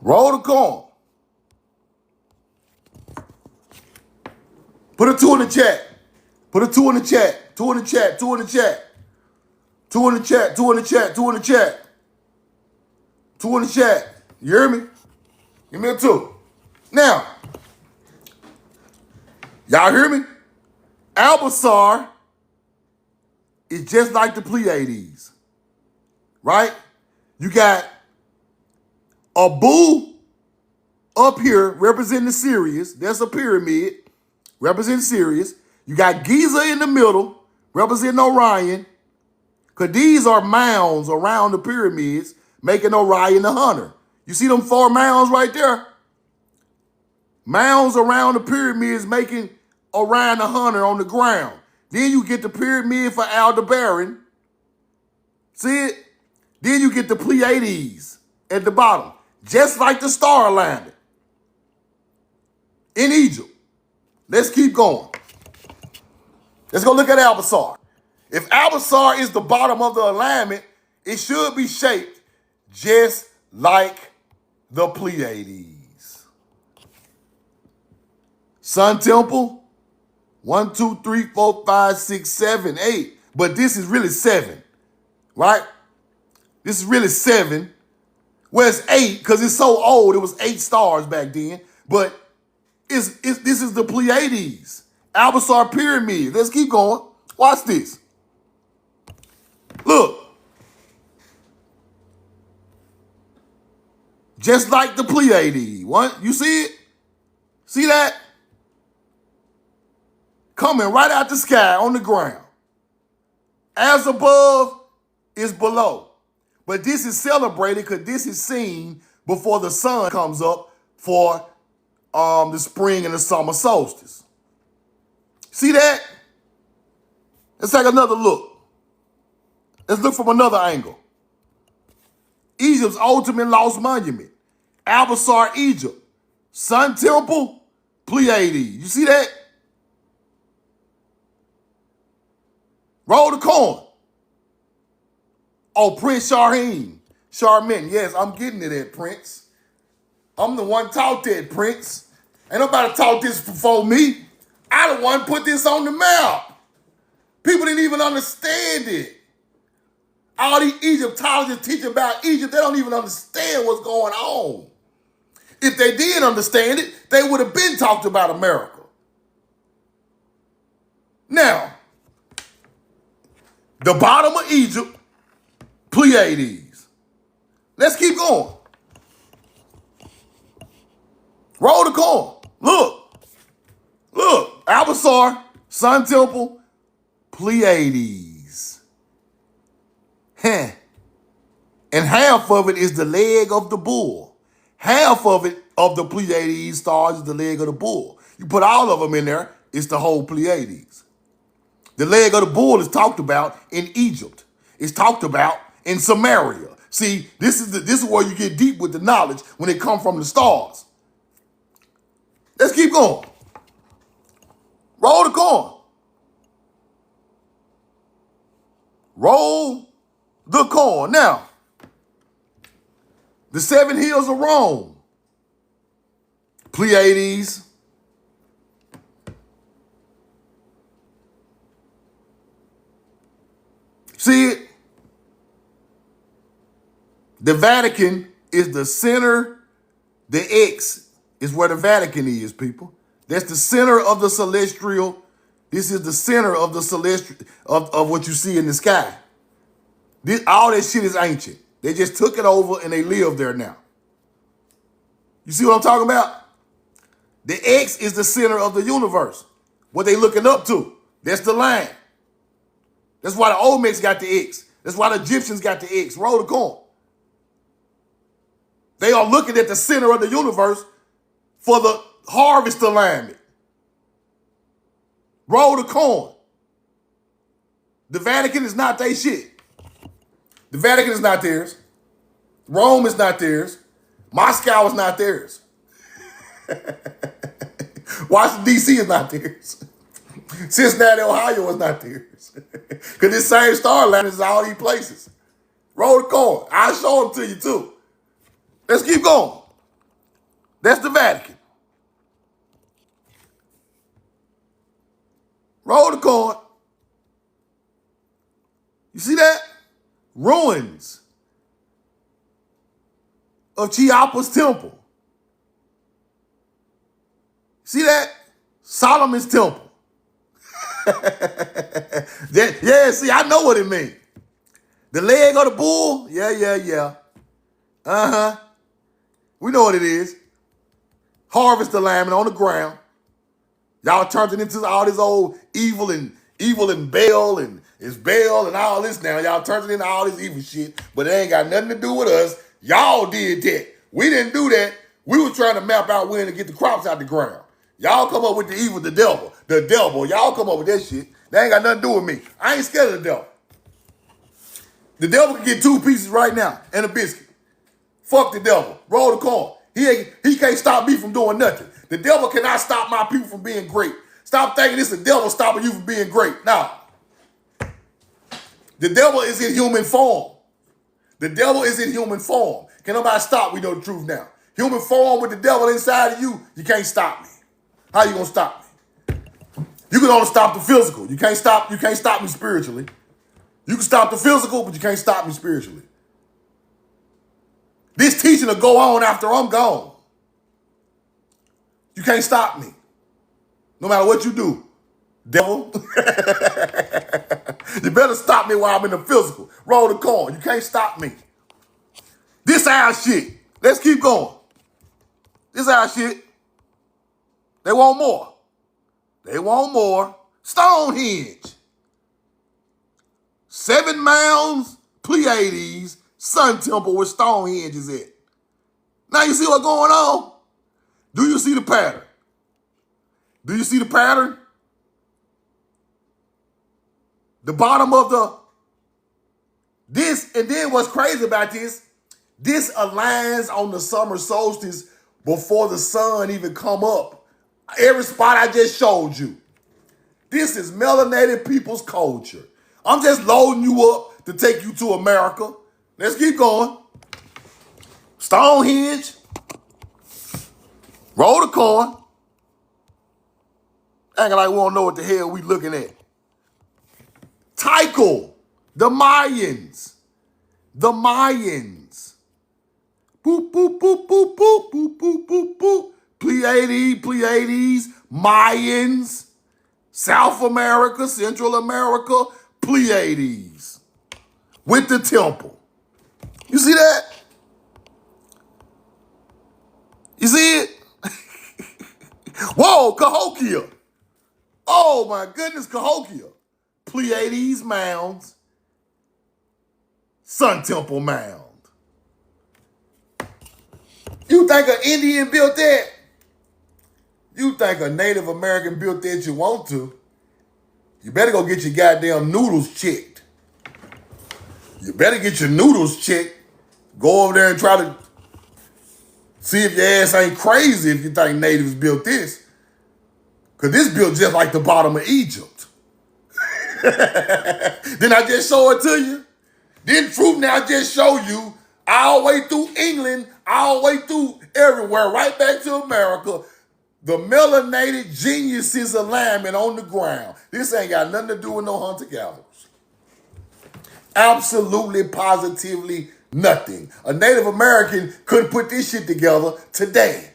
Roll the corn. Put a 2 in the chat. Put a 2 in the chat. 2 in the chat. 2 in the chat. 2 in the chat. 2 in the chat. 2 in the chat. 2 in the chat. You hear me? Give me a 2. Now, y'all hear me? Albasar is just like the Pleiades, right? You got a bull up here representing Sirius. That's a pyramid representing Sirius. You got Giza in the middle representing Orion, because these are mounds around the pyramids making Orion the hunter. You see them 4 mounds right there? Mounds around the pyramids making Orion the hunter on the ground. Then you get the pyramid for Aldebaran. See it? Then you get the Pleiades at the bottom, just like the star alignment in Egypt. Let's keep going. Let's go look at Albasar. If Albasar is the bottom of the alignment, it should be shaped just like the Pleiades. Sun Temple, 1, 2, 3, 4, 5, 6, 7, 8. But this is really 7, right? This is really 7. Well, it's 8 because it's so old. It was 8 stars back then. But this is the Pleiades. Albasar Pyramid. Let's keep going. Watch this. Look. Just like the Pleiades. What? You see it? See that? Coming right out the sky on the ground. As above is below. But this is celebrated because this is seen before the sun comes up for the spring and the summer solstice. See that? Let's take another look. Let's look from another angle. Egypt's ultimate lost monument. Albasar, Egypt. Sun Temple, Pleiades. You see that? Roll the coin. Oh, Prince Charmin. Yes, I'm getting it at Prince. I'm the one taught that, Prince. Ain't nobody taught this before me. I the one put this on the map. People didn't even understand it. All these Egyptologists teach about Egypt, they don't even understand what's going on. If they did understand it, they would have been talked about America. Now, the bottom of Egypt, Pleiades. Let's keep going. Roll the coin. Look. Albasar, Sun Temple, Pleiades. And half of it is the leg of the bull. Half of it, of the Pleiades stars, is the leg of the bull. You put all of them in there, it's the whole Pleiades. The leg of the bull is talked about in Egypt. It's talked about in Samaria. See, this is where you get deep with the knowledge when it comes from the stars. Let's keep going. Roll the coin. Roll the coin. Now, the 7 hills of Rome. Pleiades. See it? The Vatican is the center. The X is where the Vatican is, people. That's the center of the celestial. This is the center of the celestial, of what you see in the sky. All that shit is ancient. They just took it over and they live there now. You see what I'm talking about? The X is the center of the universe. What they looking up to. That's the line. That's why the Olmecs got the X. That's why the Egyptians got the X. Roll the coin. They are looking at the center of the universe for harvest alignment. Roll the corn. The Vatican is not their shit. The Vatican is not theirs. Rome is not theirs. Moscow is not theirs. Washington, D.C. is not theirs. Cincinnati, Ohio is not theirs. Because this same star line is all these places. Roll the corn. I'll show them to you too. Let's keep going. That's the Vatican. Roll the corn. You see that? Ruins of Chiapas Temple. See that? Solomon's Temple. Yeah, see, I know what it means. The leg of the bull? Yeah. Uh-huh. We know what it is. Harvest alignment on the ground. Y'all turned it into all this old evil and Baal and it's Baal and all this now. Y'all turned it into all this evil shit, but it ain't got nothing to do with us. Y'all did that. We didn't do that. We were trying to map out when to get the crops out the ground. Y'all come up with the evil, the devil. The devil. Y'all come up with that shit. That ain't got nothing to do with me. I ain't scared of the devil. The devil can get 2 pieces right now and a biscuit. Fuck the devil. Roll the corn. He can't stop me from doing nothing. The devil cannot stop my people from being great. Stop thinking it's the devil stopping you from being great. No. The devil is in human form. The devil is in human form. Can nobody stop? We know the truth now. Human form with the devil inside of you, you can't stop me. How you gonna stop me? You can only stop the physical. You can't stop me spiritually. You can stop the physical, but you can't stop me spiritually. This teaching will go on after I'm gone. You can't stop me. No matter what you do, devil. You better stop me while I'm in the physical. Roll the corn. You can't stop me. This our shit. Let's keep going. This our shit. They want more. They want more. Stonehenge. 7 mounds, Pleiades, Sun Temple where Stonehenge is at. Now you see what's going on? Do you see the pattern? Do you see the pattern? The bottom of this, and then what's crazy about this aligns on the summer solstice before the sun even come up. Every spot I just showed you. This is melanated people's culture. I'm just loading you up to take you to America. Let's keep going. Stonehenge. Roll the corn. Acting like we don't know what the hell we looking at. Tycho. The Mayans. The Mayans. Boop, boop, boop, boop, boop, boop, boop, boop, boop. Pleiades, Mayans, South America, Central America, Pleiades. With the temple. You see that? You see it? Whoa, Cahokia. Oh my goodness, Cahokia. Pleiades Mounds, Sun Temple Mound. You think an Indian built that? You think a Native American built that you want to? You better go get your goddamn noodles checked. You better get your noodles checked. Go over there and try to see if your ass ain't crazy if you think natives built this. Because this built just like the bottom of Egypt. Didn't I just show it to you? Didn't Truth Now just show you all the way through England, all the way through everywhere, right back to America, the melanated geniuses alignment on the ground. This ain't got nothing to do with no hunter-gatherers. Absolutely, positively nothing. A Native American couldn't put this shit together today.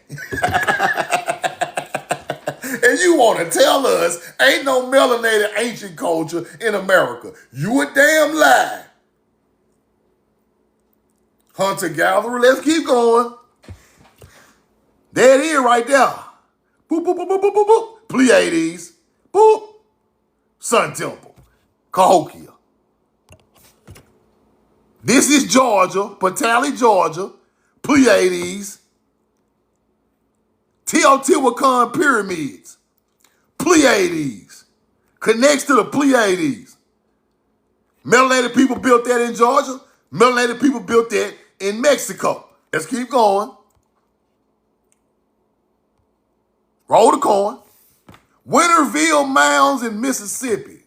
And you want to tell us ain't no melanated ancient culture in America. You a damn lie. Hunter-gatherer, let's keep going. There it is right there. Boop, boop, boop, boop, boop, boop, boop. Pleiades. Boop. Sun Temple. Cahokia. This is Georgia, Patali, Georgia. Pleiades. Teotihuacan pyramids, Pleiades, connects to the Pleiades. Melanated people built that in Georgia. Melanated people built that in Mexico. Let's keep going. Roll the coin. Winterville Mounds in Mississippi.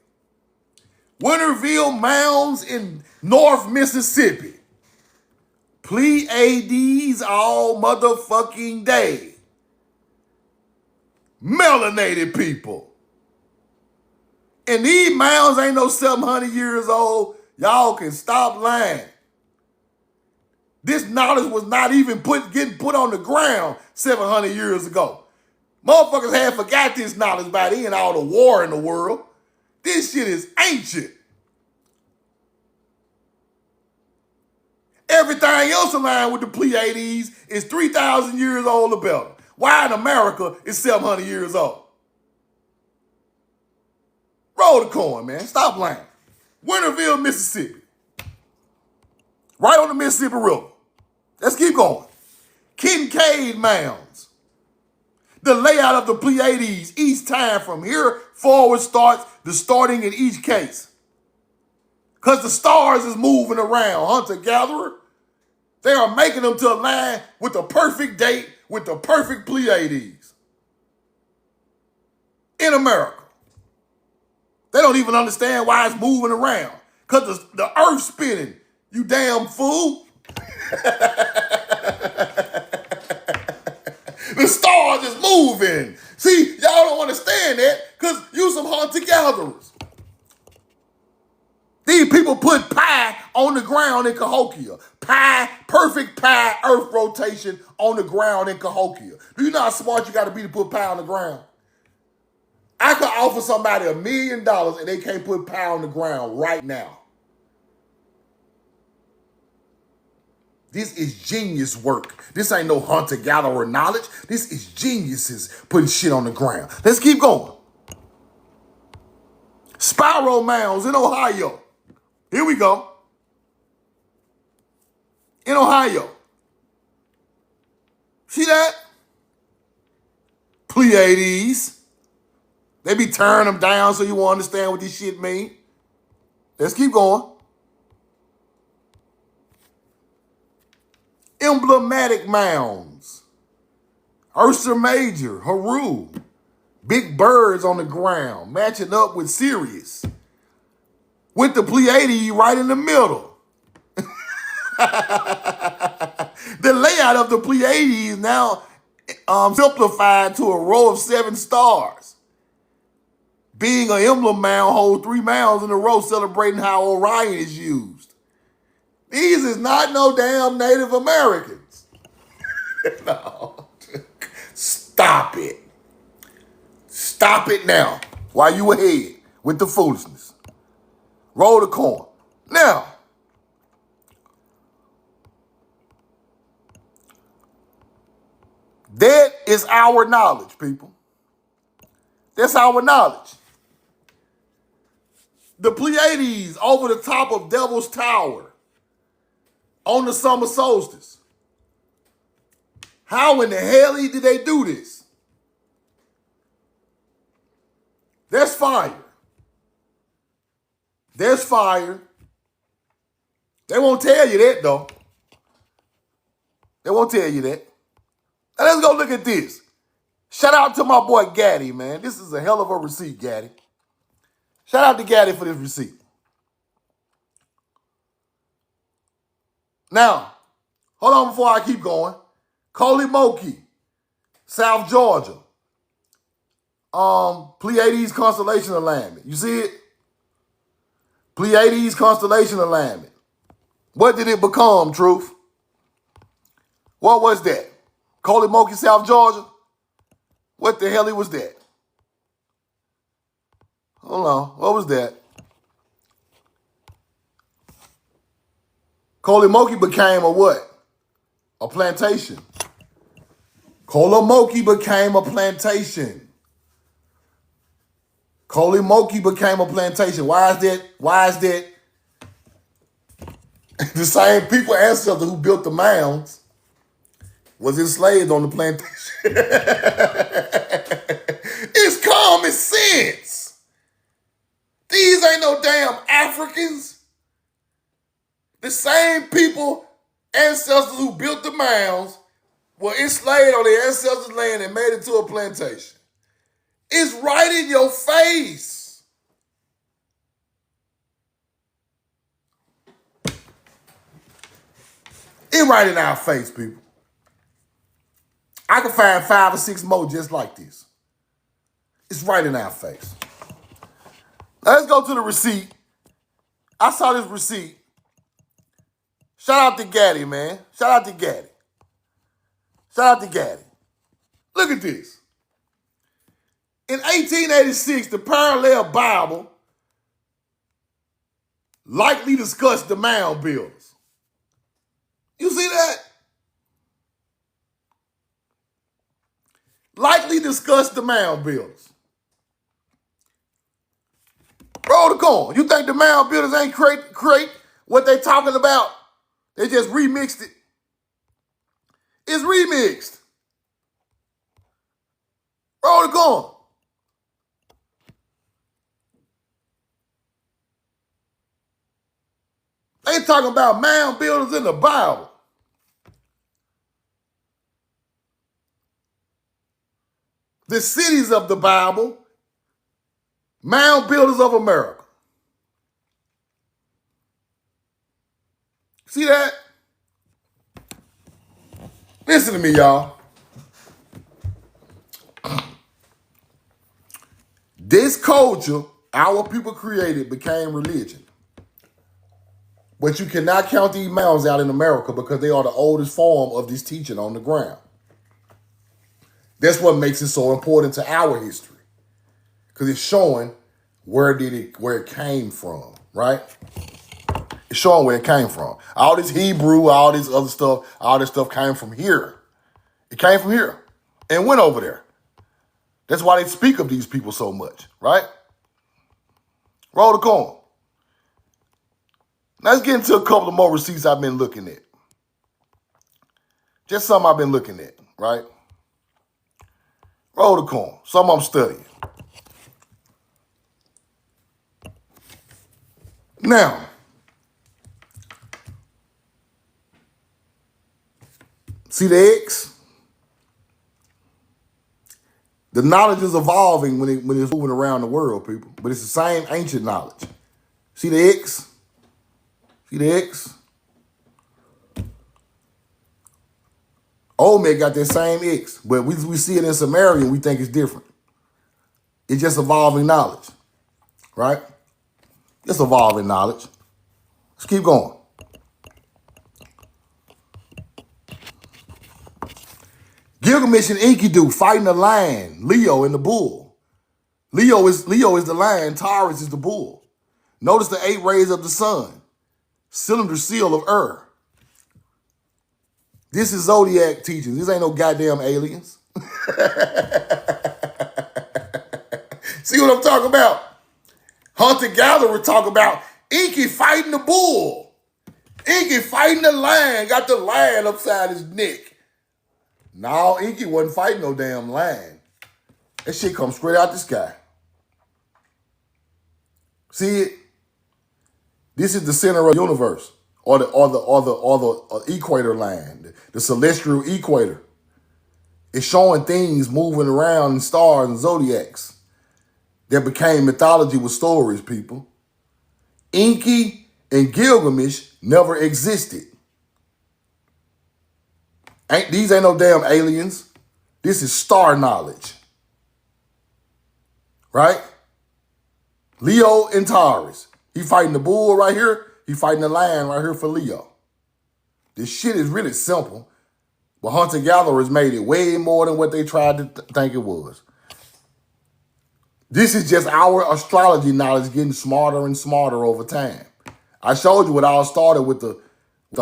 Winterville Mounds in North Mississippi. Pleiades all motherfucking day. Melanated people. And these mounds ain't no 700 years old. Y'all can stop lying. This knowledge was not even getting put on the ground 700 years ago. Motherfuckers had forgot this knowledge by then, all the war in the world. This shit is ancient. Everything else aligned with the Pleiades is 3,000 years old or better. Why in America is 700 years old? Roll the coin, man. Stop lying. Winterville, Mississippi. Right on the Mississippi River. Let's keep going. Kincaid Mounds. The layout of the Pleiades each time from here forward starts the starting in each case. Because the stars is moving around, hunter-gatherer. They are making them to align with the perfect date with the perfect Pleiades. In America. They don't even understand why it's moving around. Because the earth's spinning. You damn fool. The stars is moving. See, y'all don't understand that because you some hunter-gatherers. These people put pi on the ground in Cahokia. Pi, perfect pi, earth rotation on the ground in Cahokia. Do you know how smart you got to be to put pi on the ground? I could offer somebody $1 million and they can't put pi on the ground right now. This is genius work. This ain't no hunter-gatherer knowledge. This is geniuses putting shit on the ground. Let's keep going. Spiral Mounds in Ohio. Here we go. In Ohio. See that? Pleiades. They be tearing them down so you won't understand what this shit mean. Let's keep going. Emblematic mounds. Ursa Major, Haru. Big birds on the ground, matching up with Sirius. With the Pleiades right in the middle. The layout of the Pleiades now simplified to a row of 7 stars. Being an emblem mound hold 3 mounds in a row celebrating how Orion is used. These is not no damn Native Americans. No. Stop it. Stop it now while you ahead with the foolishness. Roll the coin. Now, that is our knowledge, people. That's our knowledge. The Pleiades over the top of Devil's Tower on the summer solstice. How in the hell did they do this? That's fire. There's fire. They won't tell you that, though. They won't tell you that. Now let's go look at this. Shout out to my boy Gaddy, man. This is a hell of a receipt, Gaddy. Shout out to Gaddy for this receipt. Now, hold on before I keep going. Colimoki, South Georgia. Pleiades constellation alignment. You see it? Pleiades constellation alignment. What did it become, Truth? What was that? Colimoki, South Georgia? What the hell was that? Hold on. What was that? Colimoki became a what? A plantation. Colimoki became a plantation. Colimoki became a plantation. Why is that? Why is that? The same people ancestors who built the mounds was enslaved on the plantation. It's common sense. These ain't no damn Africans. The same people, ancestors who built the mounds, were enslaved on their ancestors' land and made it to a plantation. It's right in your face. It's right in our face, people. I can find 5 or 6 more just like this. It's right in our face. Now let's go to the receipt. I saw this receipt. Shout out to Gaddy, man. Shout out to Gaddy. Shout out to Gaddy. Look at this. In 1886, the parallel Bible likely discussed the mound builders. You see that? Likely discussed the mound builders. Roll the corn. You think the mound builders ain't create what they talking about? They just remixed it. It's remixed. Roll the corn. They talking about mound builders in the Bible. The cities of the Bible, mound builders of America. See that? Listen to me, y'all. This culture our people created became religion. But you cannot count these mounds out in America because they are the oldest form of this teaching on the ground. That's what makes it so important to our history. Because it's showing where it came from, right? It's showing where it came from. All this Hebrew, all this other stuff, all this stuff came from here. It came from here and went over there. That's why they speak of these people so much, right? Roll the corn. Now let's get into a couple of more receipts I've been looking at. Just some I've been looking at, right? Roll the corn. Some I'm studying. Now, see the X? The knowledge is evolving when it's moving around the world, people. But it's the same ancient knowledge. See the X? See the X? Olmec got that same X, but we see it in Sumerian, we think it's different. It's just evolving knowledge, right? It's evolving knowledge. Let's keep going. Gilgamesh and Enkidu fighting the lion, Leo and the bull. Leo is the lion, Taurus is the bull. Notice the 8 rays of the sun. Cylinder seal of This is zodiac teaching. This ain't no goddamn aliens. See what I'm talking about? Hunter-gatherer talk about Inky fighting the bull. Inky fighting the lion. Got the lion upside his neck. No, Inky wasn't fighting no damn lion. That shit comes straight out the sky. See it? This is the center of the universe, or the equator line, the celestial equator. It's showing things moving around in stars and zodiacs that became mythology with stories, people. Enki and Gilgamesh never existed. These ain't no damn aliens. This is star knowledge. Right? Leo and Taurus. He fighting the bull right here. He fighting the lion right here for Leo. This shit is really simple. But hunter-gatherers made it way more than what they tried to think it was. This is just our astrology knowledge getting smarter and smarter over time. I showed you it all started with the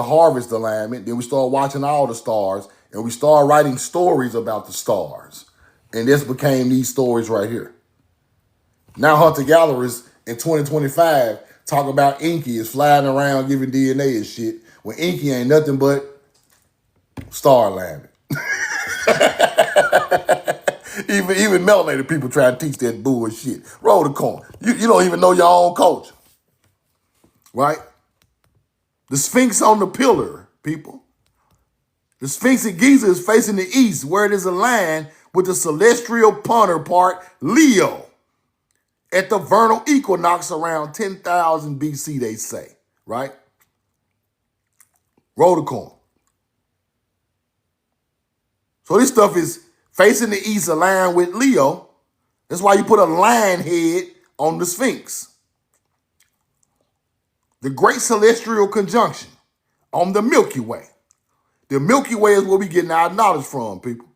harvest alignment. Then we started watching all the stars. And we started writing stories about the stars. And this became these stories right here. Now hunter-gatherers in 2025 talk about Inky is flying around giving DNA and shit when Inky ain't nothing but star alignment. Even melanated people try to teach that bullshit. Roll the corn. You don't even know your own culture. Right? The Sphinx on the pillar, people. The Sphinx at Giza is facing the east, where it is aligned with the celestial counterpart Leo at the vernal equinox around 10,000 BC, they say. Right? Roll the corn. So this stuff is facing the east, aligned with Leo. That's why you put a lion head on the Sphinx. The Great Celestial Conjunction on the Milky Way. The Milky Way is where we getting our knowledge from, people.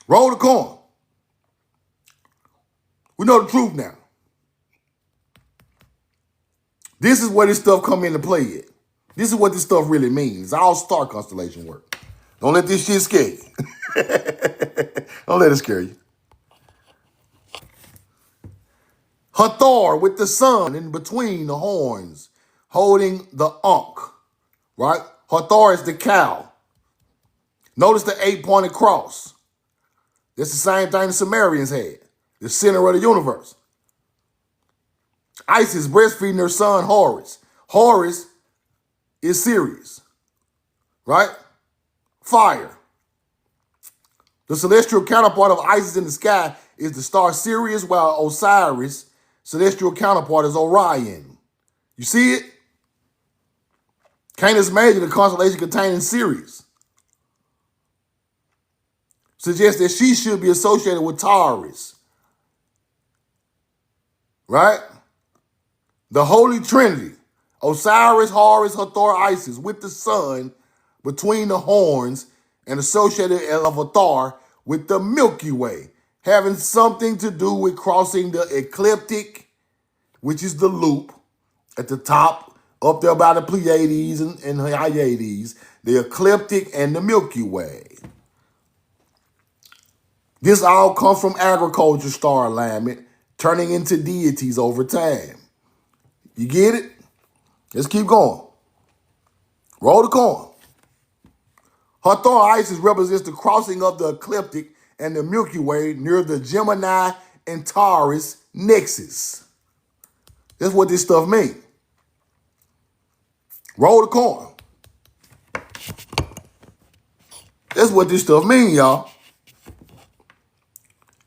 Roll the corn. We know the truth now. This is where this stuff come into play at. This is what this stuff really means. It's all star constellation work. Don't let this shit scare you. Don't let it scare you. Hathor with the sun in between the horns, holding the Ankh, right? Hathor is the cow. Notice the 8-pointed cross. That's the same thing the Sumerians had, the center of the universe. Isis breastfeeding her son Horus. Horus is Sirius, right? Fire. The celestial counterpart of Isis in the sky is the star Sirius, while Osiris' celestial counterpart is Orion. You see it? Canis Major, the constellation containing Sirius, suggests that she should be associated with Taurus, right? The Holy Trinity, Osiris, Horus, Hathor, Isis, with the sun between the horns and associated of Hathor with the Milky Way, having something to do with crossing the ecliptic, which is the loop at the top, up there by the Pleiades and Hyades, the ecliptic and the Milky Way. This all comes from agriculture star alignment, turning into deities over time. You get it? Let's keep going. Roll the corn. Hathor Isis represents the crossing of the ecliptic and the Milky Way near the Gemini and Taurus nexus. That's what this stuff means. Roll the corn. That's what this stuff means, y'all.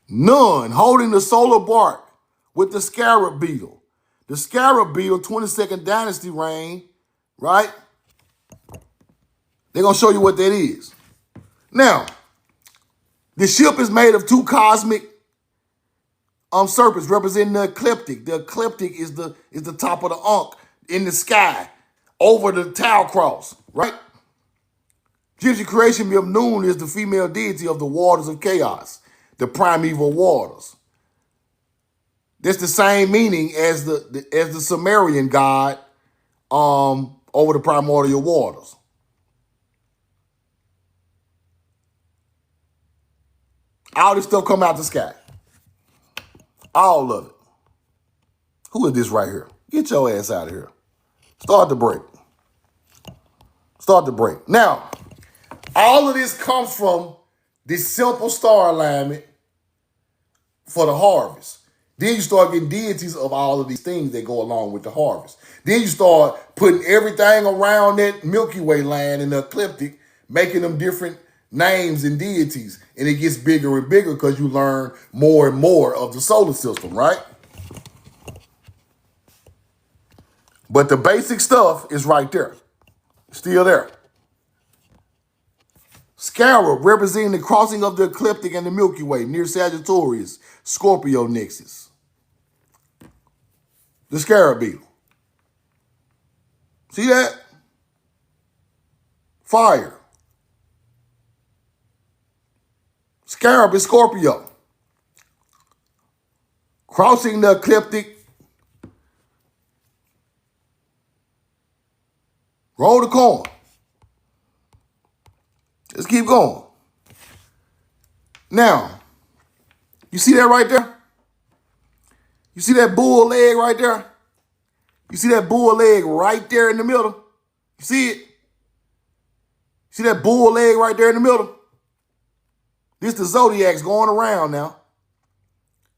Nun holding the solar bark with the scarab beetle. The scarab beetle, 22nd dynasty reign, right? They're going to show you what that is. Now, the ship is made of two cosmic serpents representing the ecliptic. The ecliptic is the top of the Ankh in the sky over the Tau cross, right? Egyptian creation of Nun is the female deity of the waters of chaos, the primeval waters. That's the same meaning as the Sumerian god over the primordial waters. All this stuff come out the sky. All of it. Who is this right here? Get your ass out of here. Start the break. Start the break. Now, all of this comes from this simple star alignment for the harvest. Then you start getting deities of all of these things that go along with the harvest. Then you start putting everything around that Milky Way line and the ecliptic, making them different names and deities. And it gets bigger and bigger because you learn more and more of the solar system, right? But the basic stuff is right there. Still there. Scarab, representing the crossing of the ecliptic and the Milky Way near Sagittarius, Scorpio nexus. The scarab beetle. See that? Fire. Scarab is Scorpio. Crossing the ecliptic. Roll the corn. Let's keep going. Now, you see that right there? You see that bull leg right there? You see that bull leg right there in the middle? You see it? See that bull leg right there in the middle? This the zodiacs going around now.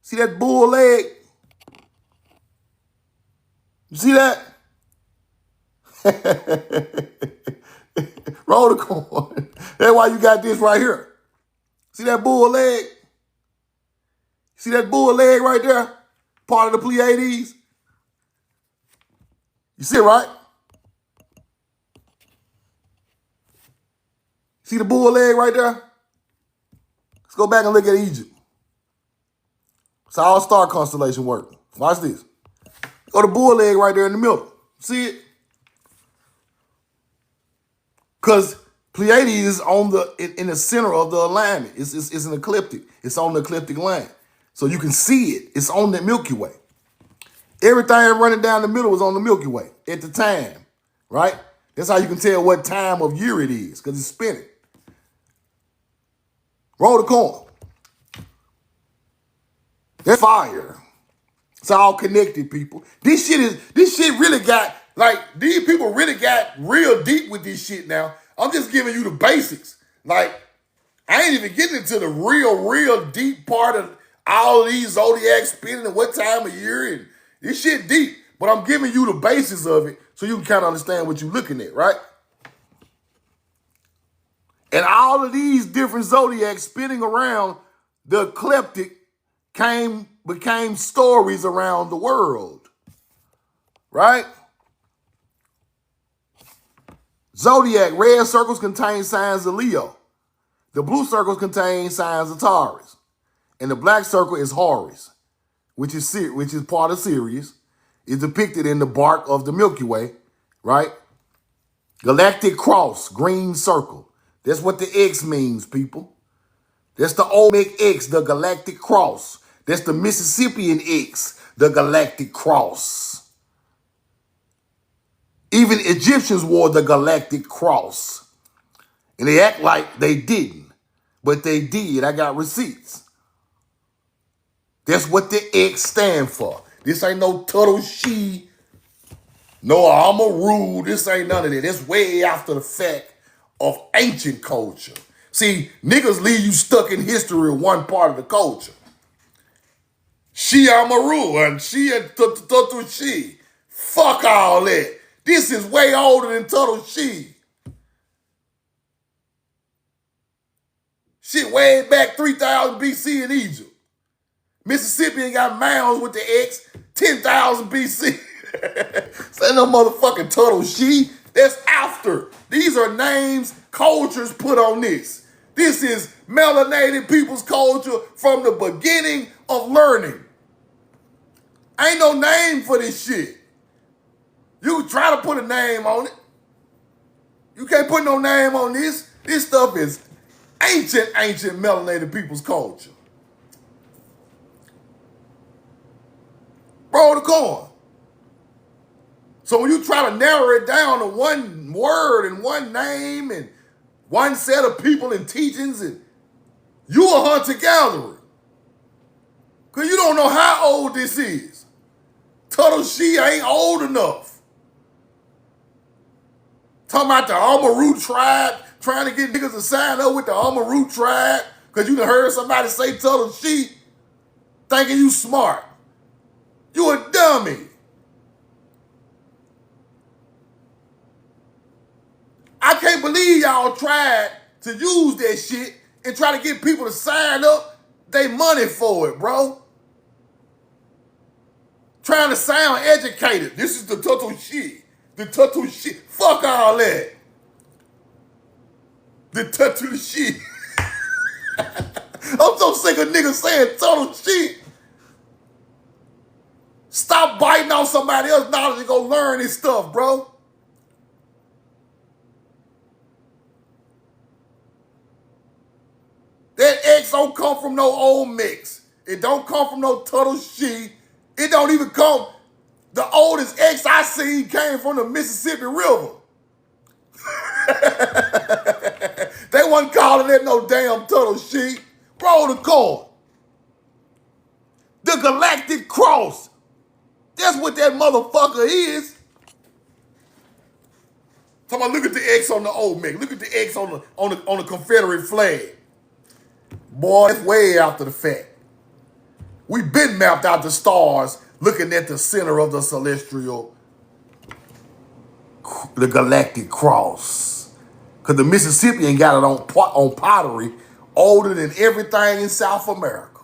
See that bull leg? You see that? Roll the coin. That's why you got this right here. See that bull leg? See that bull leg right there? Part of the Pleiades? You see it, right? See the bull leg right there? Let's go back and look at Egypt. It's how star constellation work. Watch this. Go to bull leg right there in the middle. See it? Because Pleiades is on in the center of the alignment. It's an ecliptic. It's on the ecliptic line. So you can see it. It's on the Milky Way. Everything running down the middle was on the Milky Way at the time, right? That's how you can tell what time of year it is, because it's spinning. Roll the coin. That's fire. It's all connected, people. This shit really got, like, these people really got real deep with this shit now. I'm just giving you the basics. Like, I ain't even getting into the real deep part of all of these zodiacs spinning and what time of year, and this shit deep. But I'm giving you the basis of it so you can kind of understand what you're looking at, right? And all of these different zodiacs spinning around the ecliptic became stories around the world, right? Zodiac, red circles contain signs of Leo. The blue circles contain signs of Taurus. And the black circle is Horus, which is part of Sirius. It's depicted in the bark of the Milky Way, right? Galactic cross, green circle. That's what the X means, people. That's the Olmec X, the galactic cross. That's the Mississippian X, the galactic cross. Even Egyptians wore the galactic cross. And they act like they didn't, but they did. I got receipts. That's what the X stand for. This ain't no Tuttle She, no Amaru. This ain't none of that. That's way after the fact of ancient culture. See, niggas leave you stuck in history of one part of the culture. She Amaru and she and Tuttle She. Fuck all that. This is way older than Tuttle She. Shit way back 3000 BC in Egypt. Mississippi ain't got mounds with the X, 10,000 BC. Say no motherfucking Tuttle She. That's after. These are names cultures put on this. This is melanated people's culture from the beginning of learning. Ain't no name for this shit. You can try to put a name on it. You can't put no name on this. This stuff is ancient melanated people's culture. Roll the coin. So when you try to narrow it down to one word and one name and one set of people and teachings, and you a hunter-gatherer. Because you don't know how old this is. Tuttle She ain't old enough. Talking about the Amaru tribe, trying to get niggas to sign up with the Amaru tribe because you done heard somebody say Tuttle She, thinking you smart. You a dummy. I can't believe y'all tried to use that shit and try to get people to sign up they money for it, bro. Trying to sound educated. This is the Tuttle She. The Tuttle She. Fuck all that. The Tuttle She. I'm so sick of niggas saying Tuttle She. Stop biting on somebody else's knowledge and go learn this stuff, bro. That X don't come from no old mix. It don't come from no Tuttle She. It don't even come. The oldest X I seen came from the Mississippi River. They wasn't calling it no damn Tuttle She. Roll the coin. The Galactic Cross. That's what that motherfucker is. Talking about, look at the X on the old Mick. Look at the X on the Confederate flag. Boy, it's way after the fact. We've been mapped out the stars looking at the center of the celestial, the galactic cross. Because the Mississippi ain't got it on pottery older than everything in South America.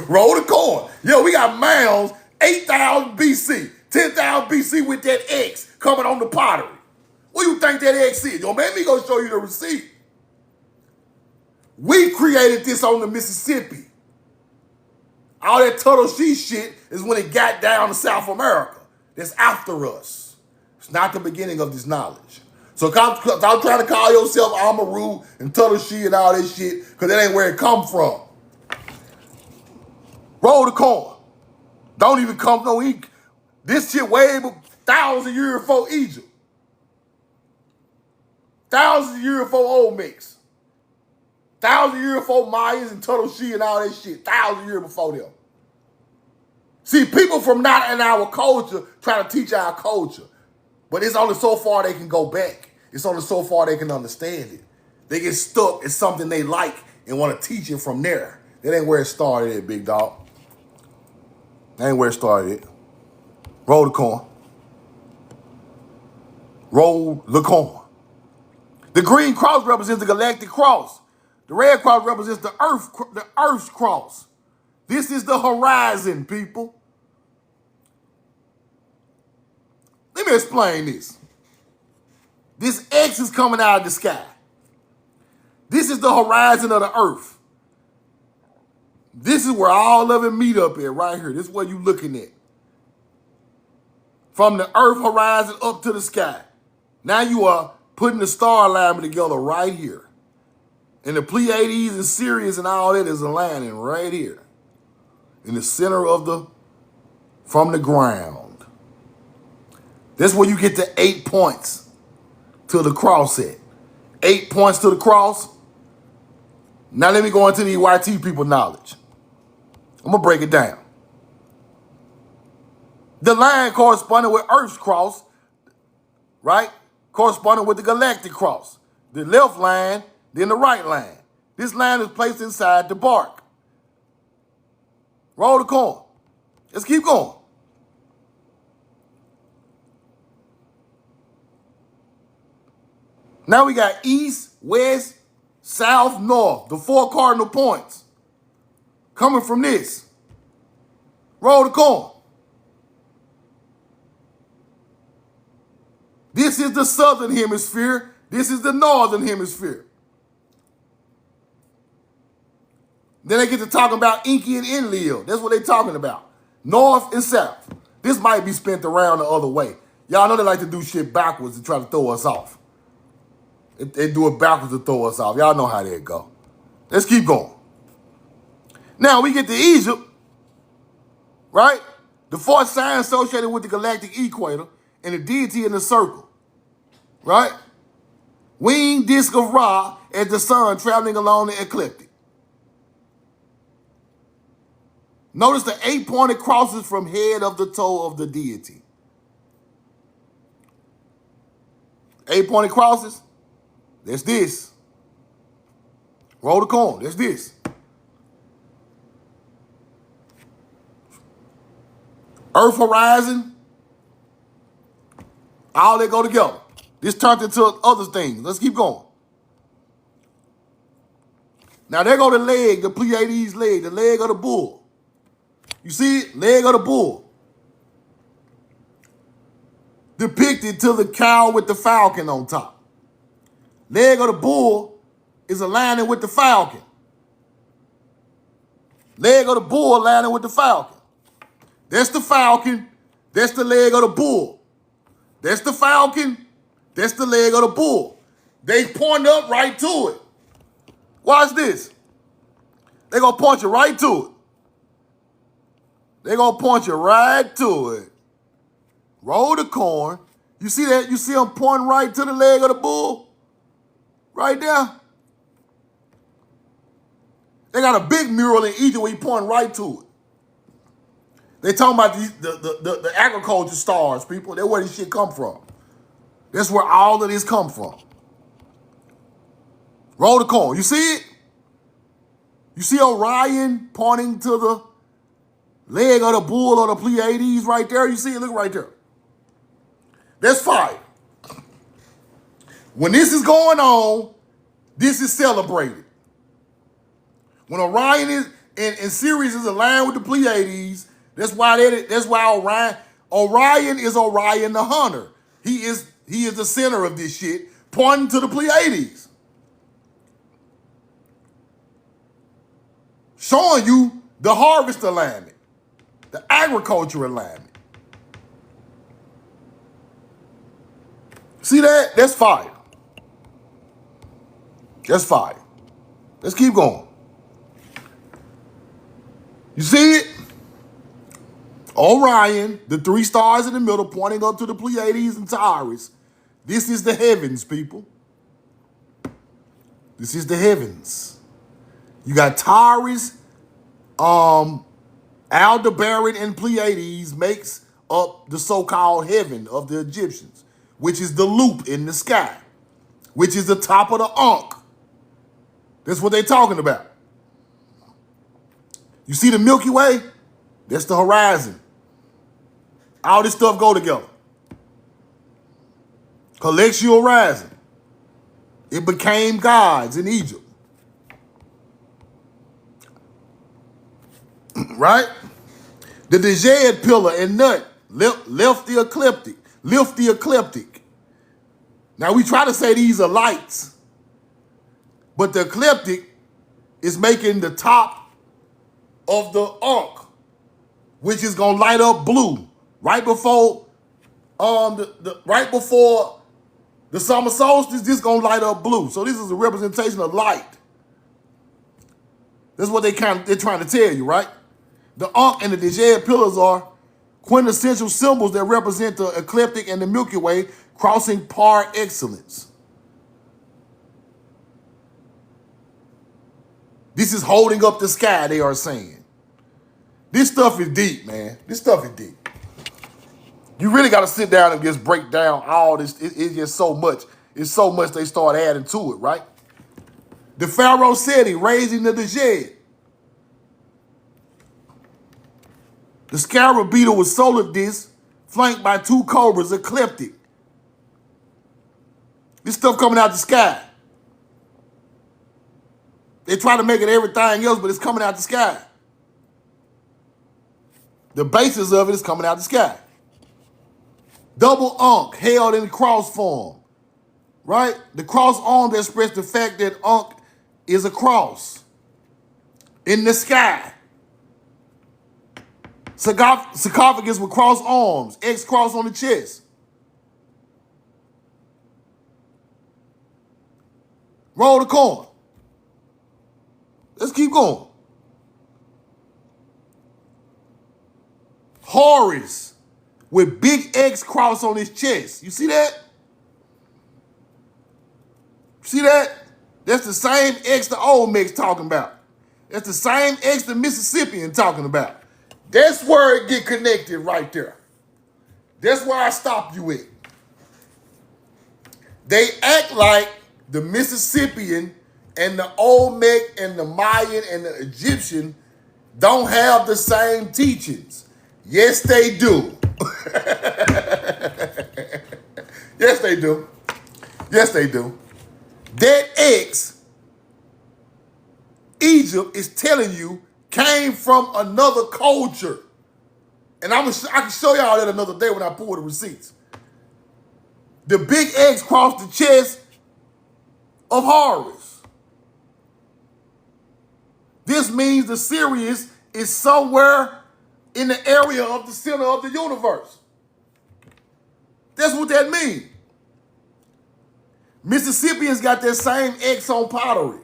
Roll the coin. Yo, we got Mounds, 8,000 BC, 10,000 BC with that X coming on the pottery. What do you think that X is? Yo, man, me go show you the receipt. We created this on the Mississippi. All that Turtle Sea shit is when it got down to South America. That's after us. It's not the beginning of this knowledge. So I'm trying to call yourself Amaru and Turtle Sea and all this shit, because that ain't where it come from. Roll the coin. Don't even come no ink. This shit way 1,000 years before Egypt. 1,000 years before Olmecs. 1,000 years before Mayans and Turtle Sea and all that shit. 1,000 years before them. See, people from not in our culture try to teach our culture. But it's only so far they can go back. It's only so far they can understand it. They get stuck at something they like and want to teach it from there. That ain't where it started at, big dog. That ain't where it started at. Roll the coin. Roll the coin. The green cross represents the galactic cross. The red cross represents the Earth's cross. This is the horizon, people. Let me explain this. This X is coming out of the sky. This is the horizon of the Earth. This is where all of it meet up at, right here. This is what you're looking at. From the Earth horizon up to the sky. Now you are putting the star alignment together right here. And the Pleiades and Sirius and all that is aligning right here. In the center of from the ground. That's where you get the 8 points to the cross at. 8 points to the cross. Now let me go into the YT people knowledge. I'm going to break it down. The line corresponding with Earth's cross, right? Corresponding with the galactic cross. The left line, then the right line. This line is placed inside the bark. Roll the coin. Let's keep going. Now we got east, west, south, north. The 4 cardinal points coming from this. Roll the coin. This is the southern hemisphere. This is the northern hemisphere. Then they get to talking about Inky and Enlil. That's what they're talking about. North and south. This might be spent around the other way. Y'all know they like to do shit backwards and try to throw us off. They do it backwards to throw us off. Y'all know how that go. Let's keep going. Now we get to Egypt, right? The 4th sign associated with the galactic equator and the deity in the circle, right? Winged disc of Ra as the sun traveling along the ecliptic. Notice the 8 pointed crosses from head of the toe of the deity. 8 pointed crosses. That's this. Roll the coin. That's this. Earth horizon. All they go together. This turned into other things. Let's keep going. Now there go the leg, the Pleiades leg, the leg of the bull. You see it? Leg of the bull. Depicted to the cow with the falcon on top. Leg of the bull is aligning with the falcon. Leg of the bull aligning with the falcon. That's the falcon. That's the leg of the bull. That's the falcon. That's the leg of the bull. They point up right to it. Watch this. They're going to point you right to it. They're going to point you right to it. Roll the coin. You see that? You see them pointing right to the leg of the bull? Right there. They got a big mural in Egypt where he pointing right to it. They talking about the agriculture stars, people. That's where this shit come from. That's where all of this come from. Roll the coin. You see it? You see Orion pointing to the leg of the bull or the Pleiades right there? You see it? Look right there. That's fire. When this is going on, this is celebrated. When Orion is and Sirius is aligned with the Pleiades, that's why Orion is Orion the hunter. He is the center of this shit, pointing to the Pleiades. Showing you the harvest alignment, the agriculture alignment. See that? That's fire. That's fire. Let's keep going. You see it? Orion, the 3 stars in the middle pointing up to the Pleiades and Taurus. This is the heavens, people. This is the heavens. You got Taurus, Aldebaran, and Pleiades makes up the so-called heaven of the Egyptians, which is the loop in the sky, which is the top of the Ankh. That's what they're talking about. You see the Milky Way? That's the horizon. All this stuff go together. Celestial horizon. It became gods in Egypt. Right? The Dejed pillar and nut left the ecliptic. Now we try to say these are lights, but the ecliptic is making the top of the Ankh, which is gonna light up blue right before the summer solstice. This is gonna light up blue. So this is a representation of light. That's what they're trying to tell you, right? The Ankh and the Dejed pillars are quintessential symbols that represent the ecliptic and the Milky Way crossing par excellence. This is holding up the sky, they are saying. This stuff is deep, man. This stuff is deep. You really got to sit down and just break down all this. It's just so much. It's so much they start adding to it, right? The Pharaoh said he raising the Dejed. The scarab beetle with solar disc flanked by 2 cobras, ecliptic. This stuff coming out the sky. They try to make it everything else, but it's coming out the sky. The basis of it is coming out the sky. Double Ankh held in cross form, right? The cross arms express the fact that Ankh is a cross in the sky. Sarcophagus with cross arms, X cross on the chest. Roll the coin. Let's keep going. Horus with big X cross on his chest. You see that? See that? That's the same X the old Mex talking about. That's the same X the Mississippian talking about. That's where it get connected right there. That's where I stop you at. They act like the Mississippian and the Olmec and the Mayan and the Egyptian don't have the same teachings. Yes, they do. Yes, they do. Yes, they do. That X, Egypt, is telling you came from another culture. And I can show y'all that another day when I pull the receipts. The big X crossed the chest of Horus. This means the Sirius is somewhere in the area of the center of the universe. That's what that means. Mississippians got that same X on pottery.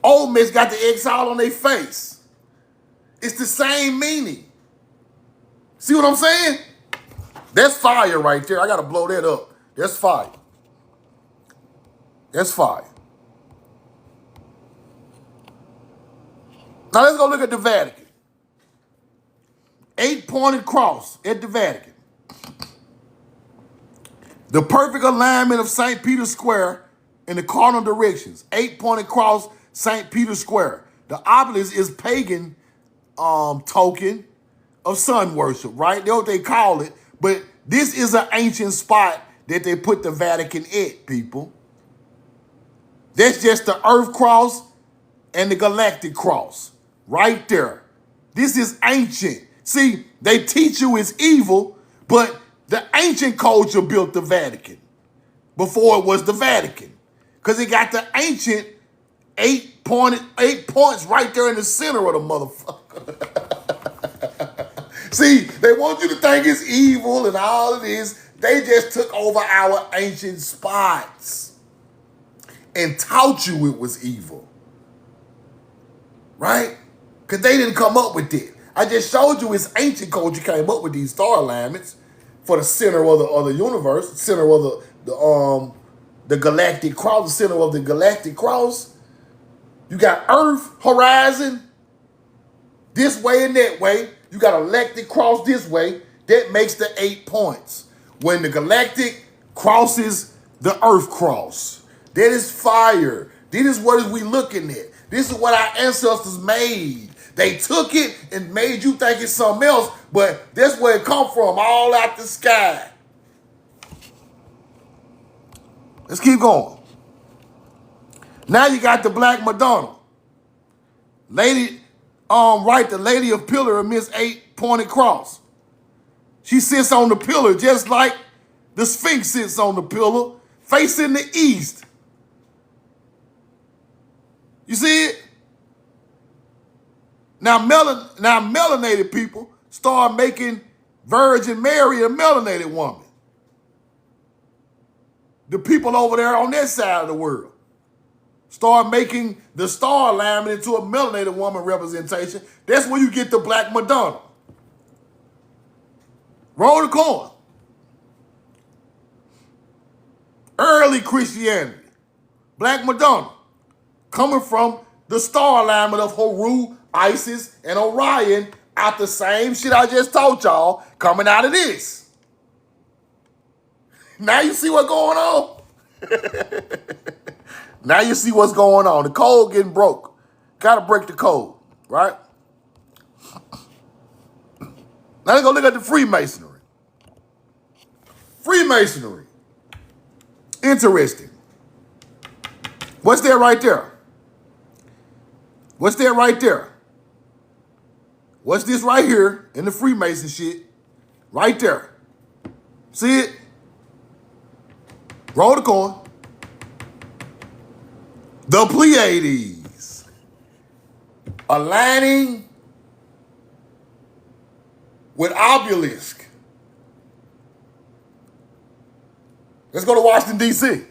Old Miss got the X all on their face. It's the same meaning. See what I'm saying? That's fire right there. I got to blow that up. That's fire. That's fire. Now let's go look at the Vatican. 8-pointed cross at the Vatican. The perfect alignment of St. Peter's Square in the cardinal directions. 8-pointed cross, St. Peter's Square. The obelisk is pagan token of sun worship, right? That's what they call it. But this is an ancient spot that they put the Vatican at, people. That's just the Earth cross and the galactic cross right there. This is ancient. See, they teach you it's evil, but the ancient culture built the Vatican before it was the Vatican. Because it got the ancient 8 points right there in the center of the motherfucker. See, they want you to think it's evil and all of this. They just took over our ancient spots and taught you it was evil. Right? Because they didn't come up with it. I just showed you it's ancient culture came up with these star alignments for the center of the universe, the center of the galactic cross, the center of the galactic cross. You got Earth, horizon, this way and that way. You got galactic cross this way. That makes the 8 points. When the galactic crosses the Earth cross, that is fire. This is what we looking at. This is what our ancestors made. They took it and made you think it's something else, but that's where it come from, all out the sky. Let's keep going. Now you got the Black Madonna. Lady, right, the Lady of Pillar amidst 8-pointed cross. She sits on the pillar just like the Sphinx sits on the pillar, facing the east. You see it? Now melanated people start making Virgin Mary a melanated woman. The people over there on that side of the world start making the star alignment into a melanated woman representation. That's where you get the Black Madonna. Roll the coin. Early Christianity. Black Madonna. Coming from the star alignment of Horu, Isis, and Orion out the same shit I just told y'all coming out of this. Now you see what's going on? Now you see what's going on. The code getting broke. Gotta break the code, right? Now let's go look at the Freemasonry. Freemasonry. Interesting. What's there right there? What's there right there? What's this right here in the Freemason shit? Right there. See it? Roll the coin. The Pleiades. Aligning with obelisk. Let's go to Washington, D.C.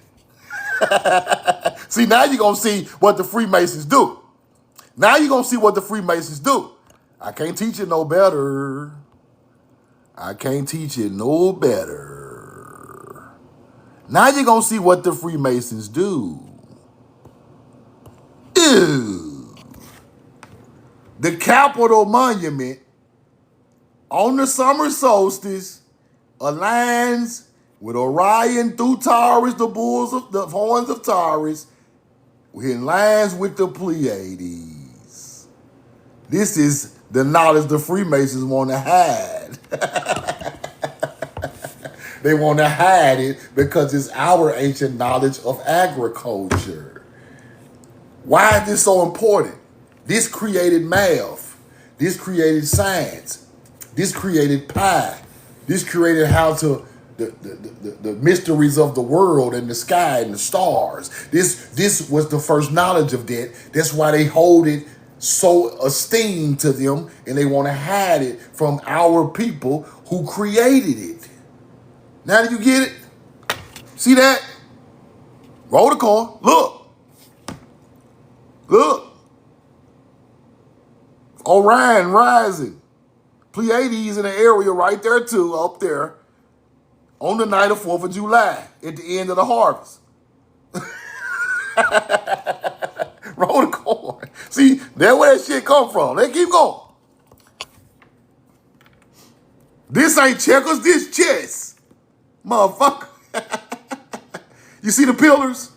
See, now you're going to see what the Freemasons do. Now you're going to see what the Freemasons do. I can't teach it no better. I can't teach it no better. Now you're going to see what the Freemasons do. Ew. The Capitol Monument on the summer solstice aligns with Orion through Taurus, the horns of Taurus. It aligns with the Pleiades. This is the knowledge the Freemasons want to hide. They want to hide it because it's our ancient knowledge of agriculture. Why is this so important? This created math. This created science. This created pi. This created how to the mysteries of the world and the sky and the stars. This was the first knowledge of that. That's why they hold it so esteemed to them, and they want to hide it from our people who created it. Now do you get it? See that? Roll the coin. Look. Look. Orion rising. Pleiades in the area right there too, up there. On the night of 4th of July, at the end of the harvest. Roll the coin. See, that's where that shit come from. They keep going. This ain't checkers, this chess. Motherfucker. You see the pillars?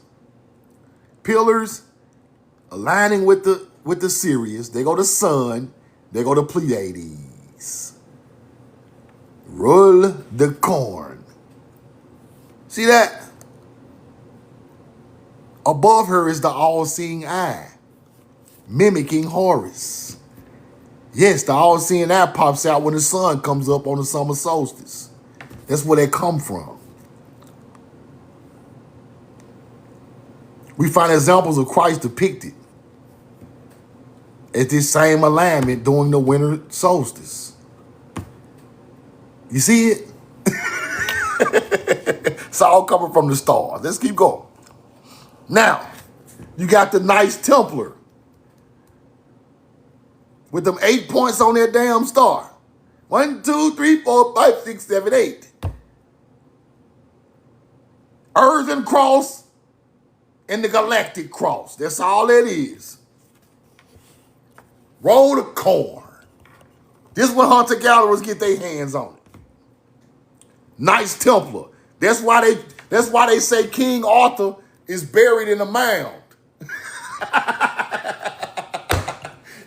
pillars aligning with the Sirius. They go to Sun. They go to Pleiades. Roll the corn. See that? Above her is the all-seeing eye, mimicking Horus. Yes, the all-seeing eye pops out when the sun comes up on the summer solstice. That's where they come from. We find examples of Christ depicted at this same alignment during the winter solstice. You see it? It's all coming from the stars. Let's keep going. Now, you got the Knights Templar with them 8 points on that damn star. 1, 2, 3, 4, 5, 6, 7, 8. Earthen cross and the galactic cross. That's all that is. Roll the corn. This is when hunter-gatherers get their hands on it. Knights Templar. That's why they say King Arthur is buried in a mound.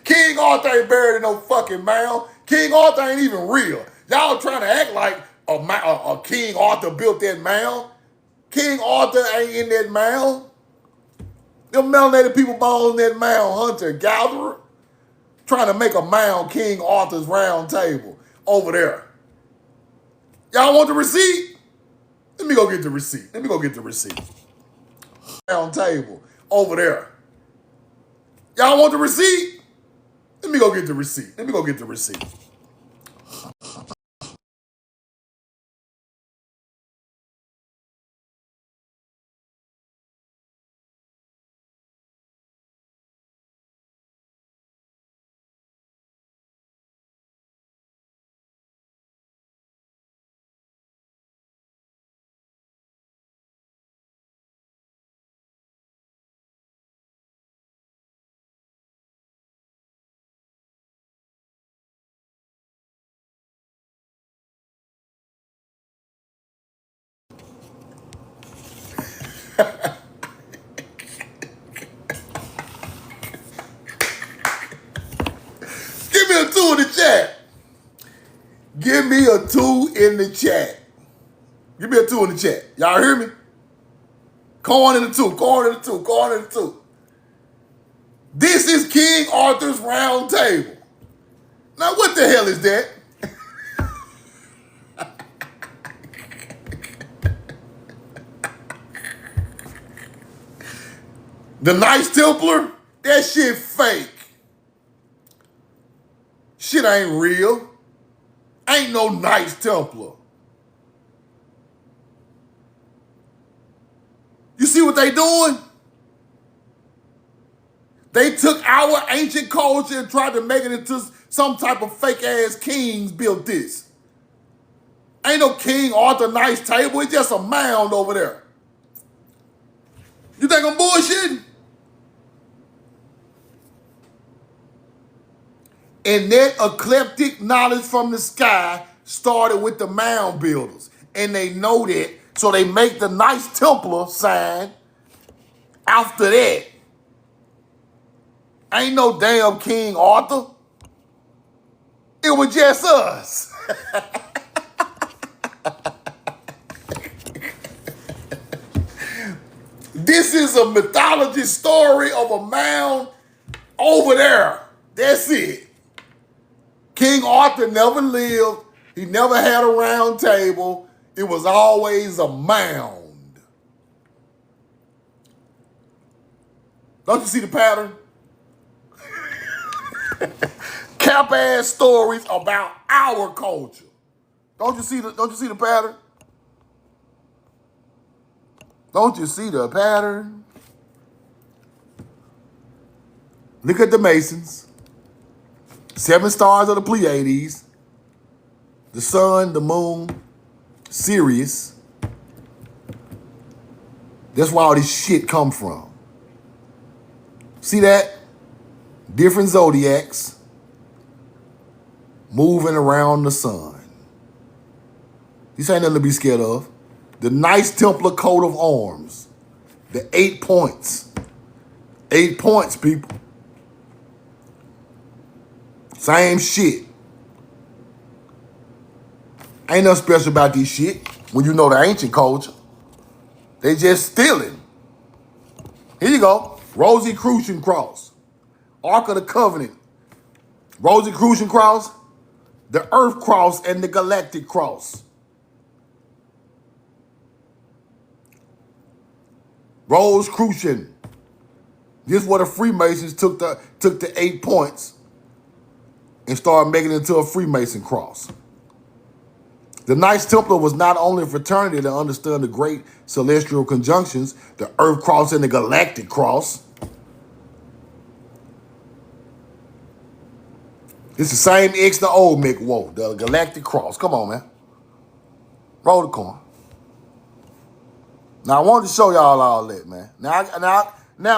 King Arthur ain't buried in no fucking mound. King Arthur ain't even real. Y'all trying to act like a King Arthur built that mound. King Arthur ain't in that mound. Them melanated people born in that mound, hunter-gatherer. Trying to make a mound King Arthur's round table over there. Y'all want the receipt? Let me go get the receipt. Round table over there. Y'all want the receipt? Let me go get the receipt. Give me a 2 in the chat. Give me a 2 in the chat. Y'all hear me? Corn in the 2. This is King Arthur's round table. Now what the hell is that? The Knights Templar? That shit fake. Shit ain't real. Ain't no Knights Templar. You see what they doing? They took our ancient culture and tried to make it into some type of fake ass kings built this. Ain't no King Arthur Knights table. It's just a mound over there. You think I'm bullshitting? And that eclectic knowledge from the sky started with the mound builders. And they know that, so they make the Knights Templar sign after that. Ain't no damn King Arthur. It was just us. This is a mythology story of a mound over there. That's it. King Arthur never lived. He never had a round table. It was always a mound. Don't you see the pattern? Cap-ass stories about our culture. Don't you see the pattern? Don't you see the pattern? Look at the Masons. 7 stars of the Pleiades. The sun, the moon, Sirius. That's where all this shit come from. See that? Different zodiacs moving around the sun. This ain't nothing to be scared of. The Knights Templar coat of arms. The 8 points. 8 points, people. Same shit. Ain't nothing special about this shit when you know the ancient culture. They just stealing. Here you go. Rosicrucian cross. Ark of the Covenant. Rosicrucian cross. The Earth cross and the Galactic cross. Rosicrucian. This is where the Freemasons took the 8 points and started making it into a Freemason cross. The Knights Templar was not only a fraternity that understood the great celestial conjunctions, the Earth cross and the Galactic cross. It's the same X the old Mick Whoa, the Galactic cross. Come on, man. Roll the coin. Now, I wanted to show y'all all that, man. Now,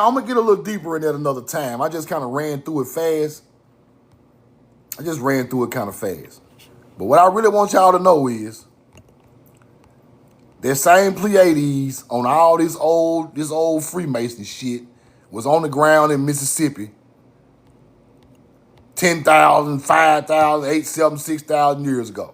I'm going to get a little deeper in that another time. I just kind of ran through it fast. But what I really want y'all to know is that same Pleiades on all this old Freemason shit was on the ground in Mississippi 10,000, 5,000, 8, 7, 6,000 years ago.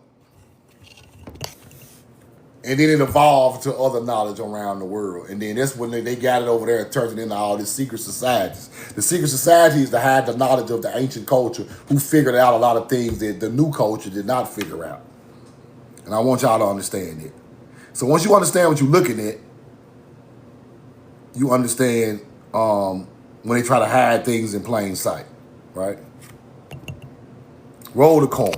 And then it evolved to other knowledge around the world. And then that's when they got it over there and turned it into all these secret societies. The secret societies that had the knowledge of the ancient culture who figured out a lot of things that the new culture did not figure out. And I want y'all to understand it. So once you understand what you're looking at, you understand when they try to hide things in plain sight, right? Roll the coin.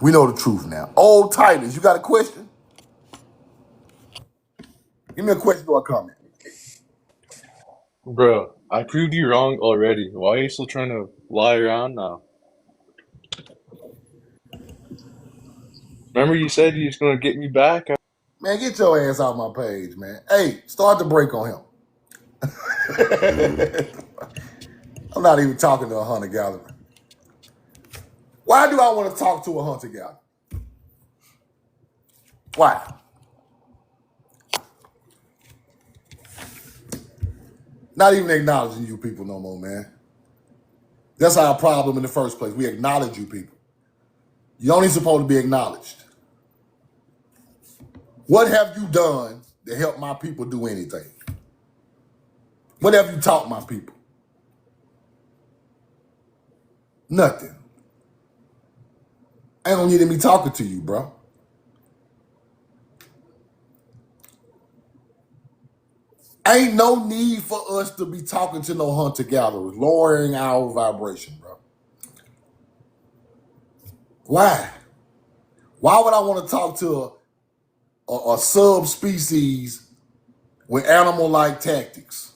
We know the truth now. Old Titans, you got a question? Give me a question or a comment. Bro, I proved you wrong already. Why are you still trying to lie around now? Remember you said you was gonna get me back? Man, get your ass off my page, man. Hey, start the break on him. I'm not even talking to a hunter-gatherer. Why do I want to talk to a hunter-gatherer? Why? Not even acknowledging you people no more, man. That's our problem in the first place. We acknowledge you people. You're only supposed to be acknowledged. What have you done to help my people do anything? What have you taught my people? Nothing. I ain't gonna need me talking to you, bro. Ain't no need for us to be talking to no hunter-gatherers, lowering our vibration, bro. Why? Why would I want to talk to a subspecies with animal-like tactics?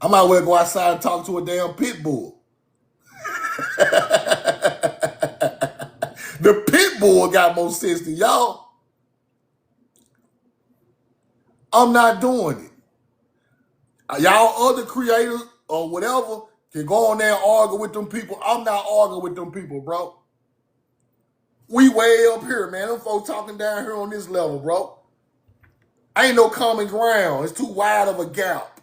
I might well go outside and talk to a damn pit bull. The pit bull got more sense than y'all. I'm not doing it. Y'all other creators or whatever can go on there and argue with them people. I'm not arguing with them people, bro. We way up here, man. Them folks talking down here on this level, bro. Ain't no common ground. It's too wide of a gap.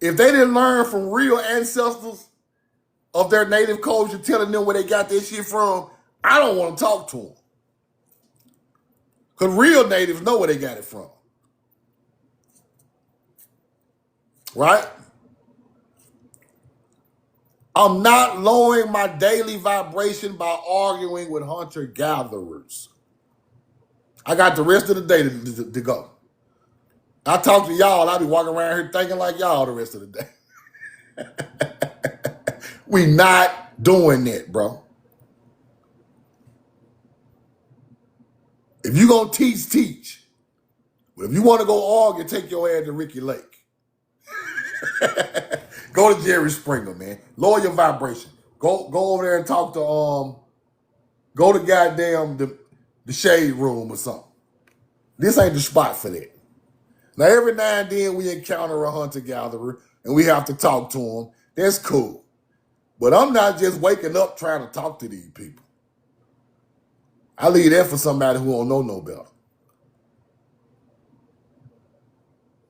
If they didn't learn from real ancestors of their native culture telling them where they got their shit from, I don't want to talk to them. Because real natives know where they got it from. Right? I'm not lowering my daily vibration by arguing with hunter-gatherers. I got the rest of the day to go. I talk to y'all, I be walking around here thinking like y'all the rest of the day. We not doing that, bro. If you gonna teach, teach. But if you want to go argue, take your ass to Ricky Lake. Go to Jerry Springer, man. Lower your vibration. Go over there and talk to go to goddamn the shade room or something. This ain't the spot for that. Now every now and then we encounter a hunter-gatherer and we have to talk to them. That's cool. But I'm not just waking up trying to talk to these people. I leave that for somebody who don't know no better.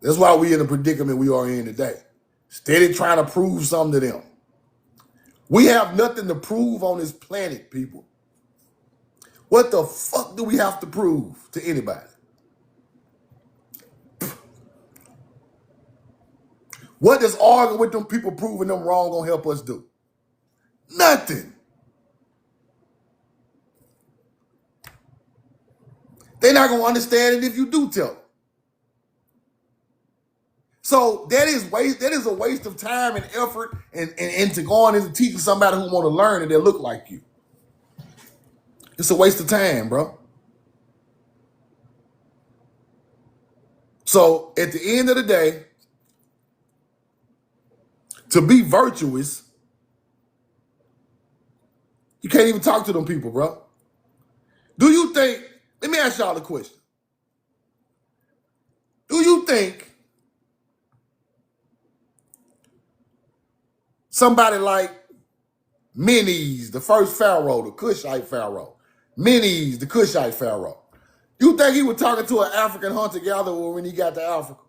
That's why we in the predicament we are in today. Steady trying to prove something to them. We have nothing to prove on this planet, people. What the fuck do we have to prove to anybody? What does arguing with them people proving them wrong gonna help us do? Nothing. They're not gonna understand it if you do tell them. So that is a waste of time and effort and to go on into teaching somebody who want to learn and they look like you. It's a waste of time, bro. So at the end of the day, to be virtuous, you can't even talk to them people, bro. Do you think, let me ask y'all a question. Do you think somebody like Menes, the first pharaoh, the Cushite pharaoh, Menes, the Cushite pharaoh, you think he was talking to an African hunter-gatherer when he got to Africa?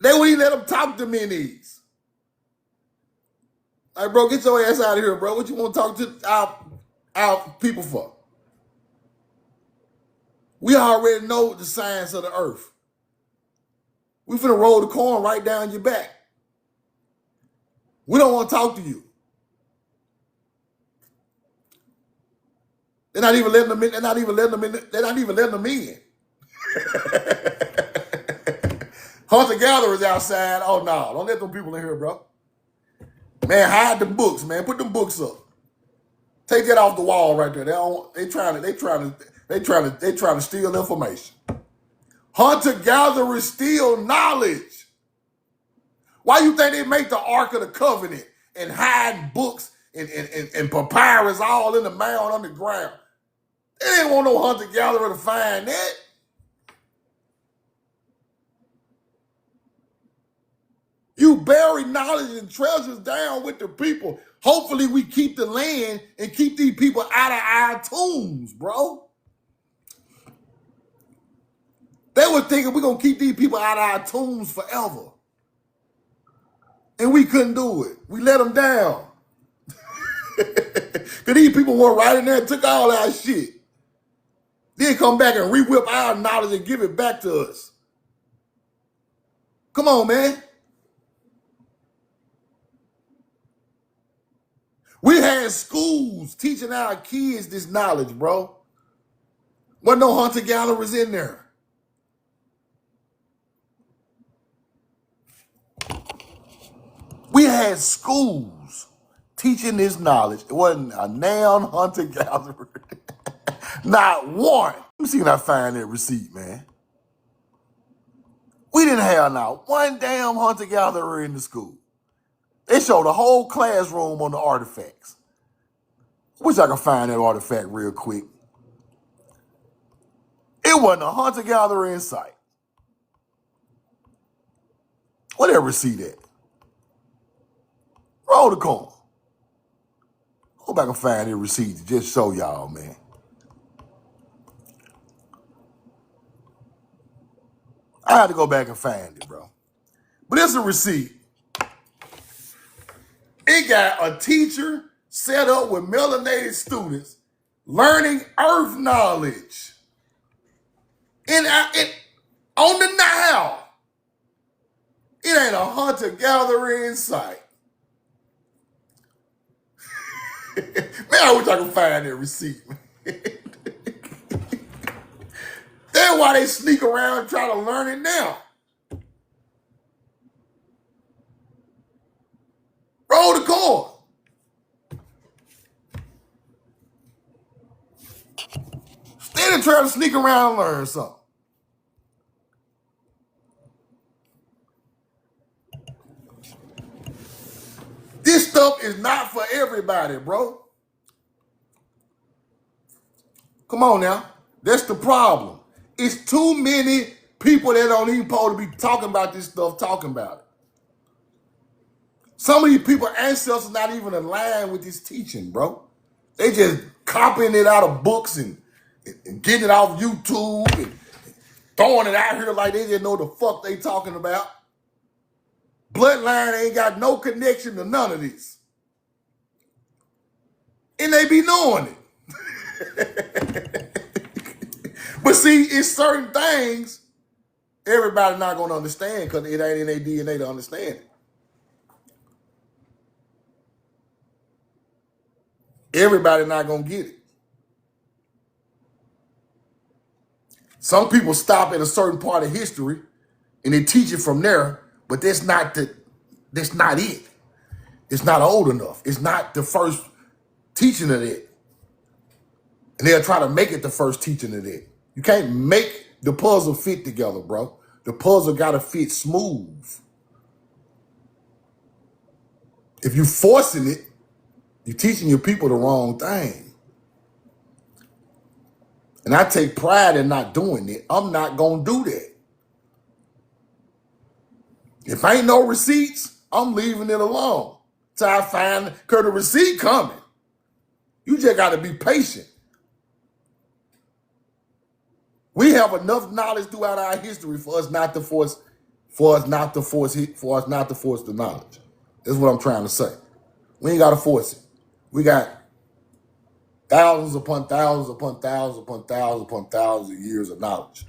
They wouldn't even let him talk to Menes. Like, bro, get your ass out of here, bro. What you want to talk to our people for? We already know the science of the earth. We finna roll the corn right down your back. We don't want to talk to you. They're not even letting them in. They're not even letting them in. They're not even letting them in. Hunter-gatherers outside. Oh, no. Don't let them people in here, bro. Man, hide the books, man. Put them books up. Take that off the wall right there. They trying to steal information. Hunter-gatherers steal knowledge. Why you think they make the Ark of the Covenant and hide books and papyrus all in the mound underground? They didn't want no hunter-gatherer to find that. You bury knowledge and treasures down with the people. Hopefully we keep the land and keep these people out of our tombs, bro. They were thinking we're going to keep these people out of our tombs forever. And we couldn't do it. We let them down. Because these people went right in there and took all our shit. Then come back and re-whip our knowledge and give it back to us. Come on, man. We had schools teaching our kids this knowledge, bro. Wasn't no hunter-gatherers in there. We had schools teaching this knowledge. It wasn't a damn hunter-gatherer. Not one. Let me see if I find that receipt, man. We didn't have not one damn hunter-gatherer in the school. They showed the whole classroom on the artifacts. Wish I could find that artifact real quick. It wasn't a hunter-gatherer in sight. Where that receipt at? Roll the corn. Hope I can find that receipt to just show y'all, man. I had to go back and find it, bro. But it's a receipt. It got a teacher set up with melanated students learning earth knowledge. On the Nile. It ain't a hunter-gatherer in sight. Man, I wish I could find that receipt. That's why they sneak around and try to learn it now. Roll the corn. Steady trying to sneak around and learn something. This stuff is not for everybody, bro. Come on now. That's the problem. It's too many people that don't even supposed to be talking about this stuff, talking about it. Some of these people, ancestors, not even aligned with this teaching, bro. They just copying it out of books and getting it off YouTube and throwing it out here like they didn't know the fuck they talking about. Bloodline ain't got no connection to none of this. And they be knowing it. But see, it's certain things everybody not going to understand because it ain't in their DNA to understand it. Everybody not going to get it. Some people stop at a certain part of history and they teach it from there, but that's not it. It's not old enough. It's not the first teaching of it. And they'll try to make it the first teaching of it. You can't make the puzzle fit together, bro. The puzzle got to fit smooth. If you forcing it, you're teaching your people the wrong thing. And I take pride in not doing it. I'm not going to do that. If ain't no receipts, I'm leaving it alone. Till I find, because the receipt coming. You just got to be patient. We have enough knowledge throughout our history for us not to force the knowledge. That's what I'm trying to say. We ain't got to force it. We got thousands upon thousands upon thousands upon thousands upon thousands of years of knowledge.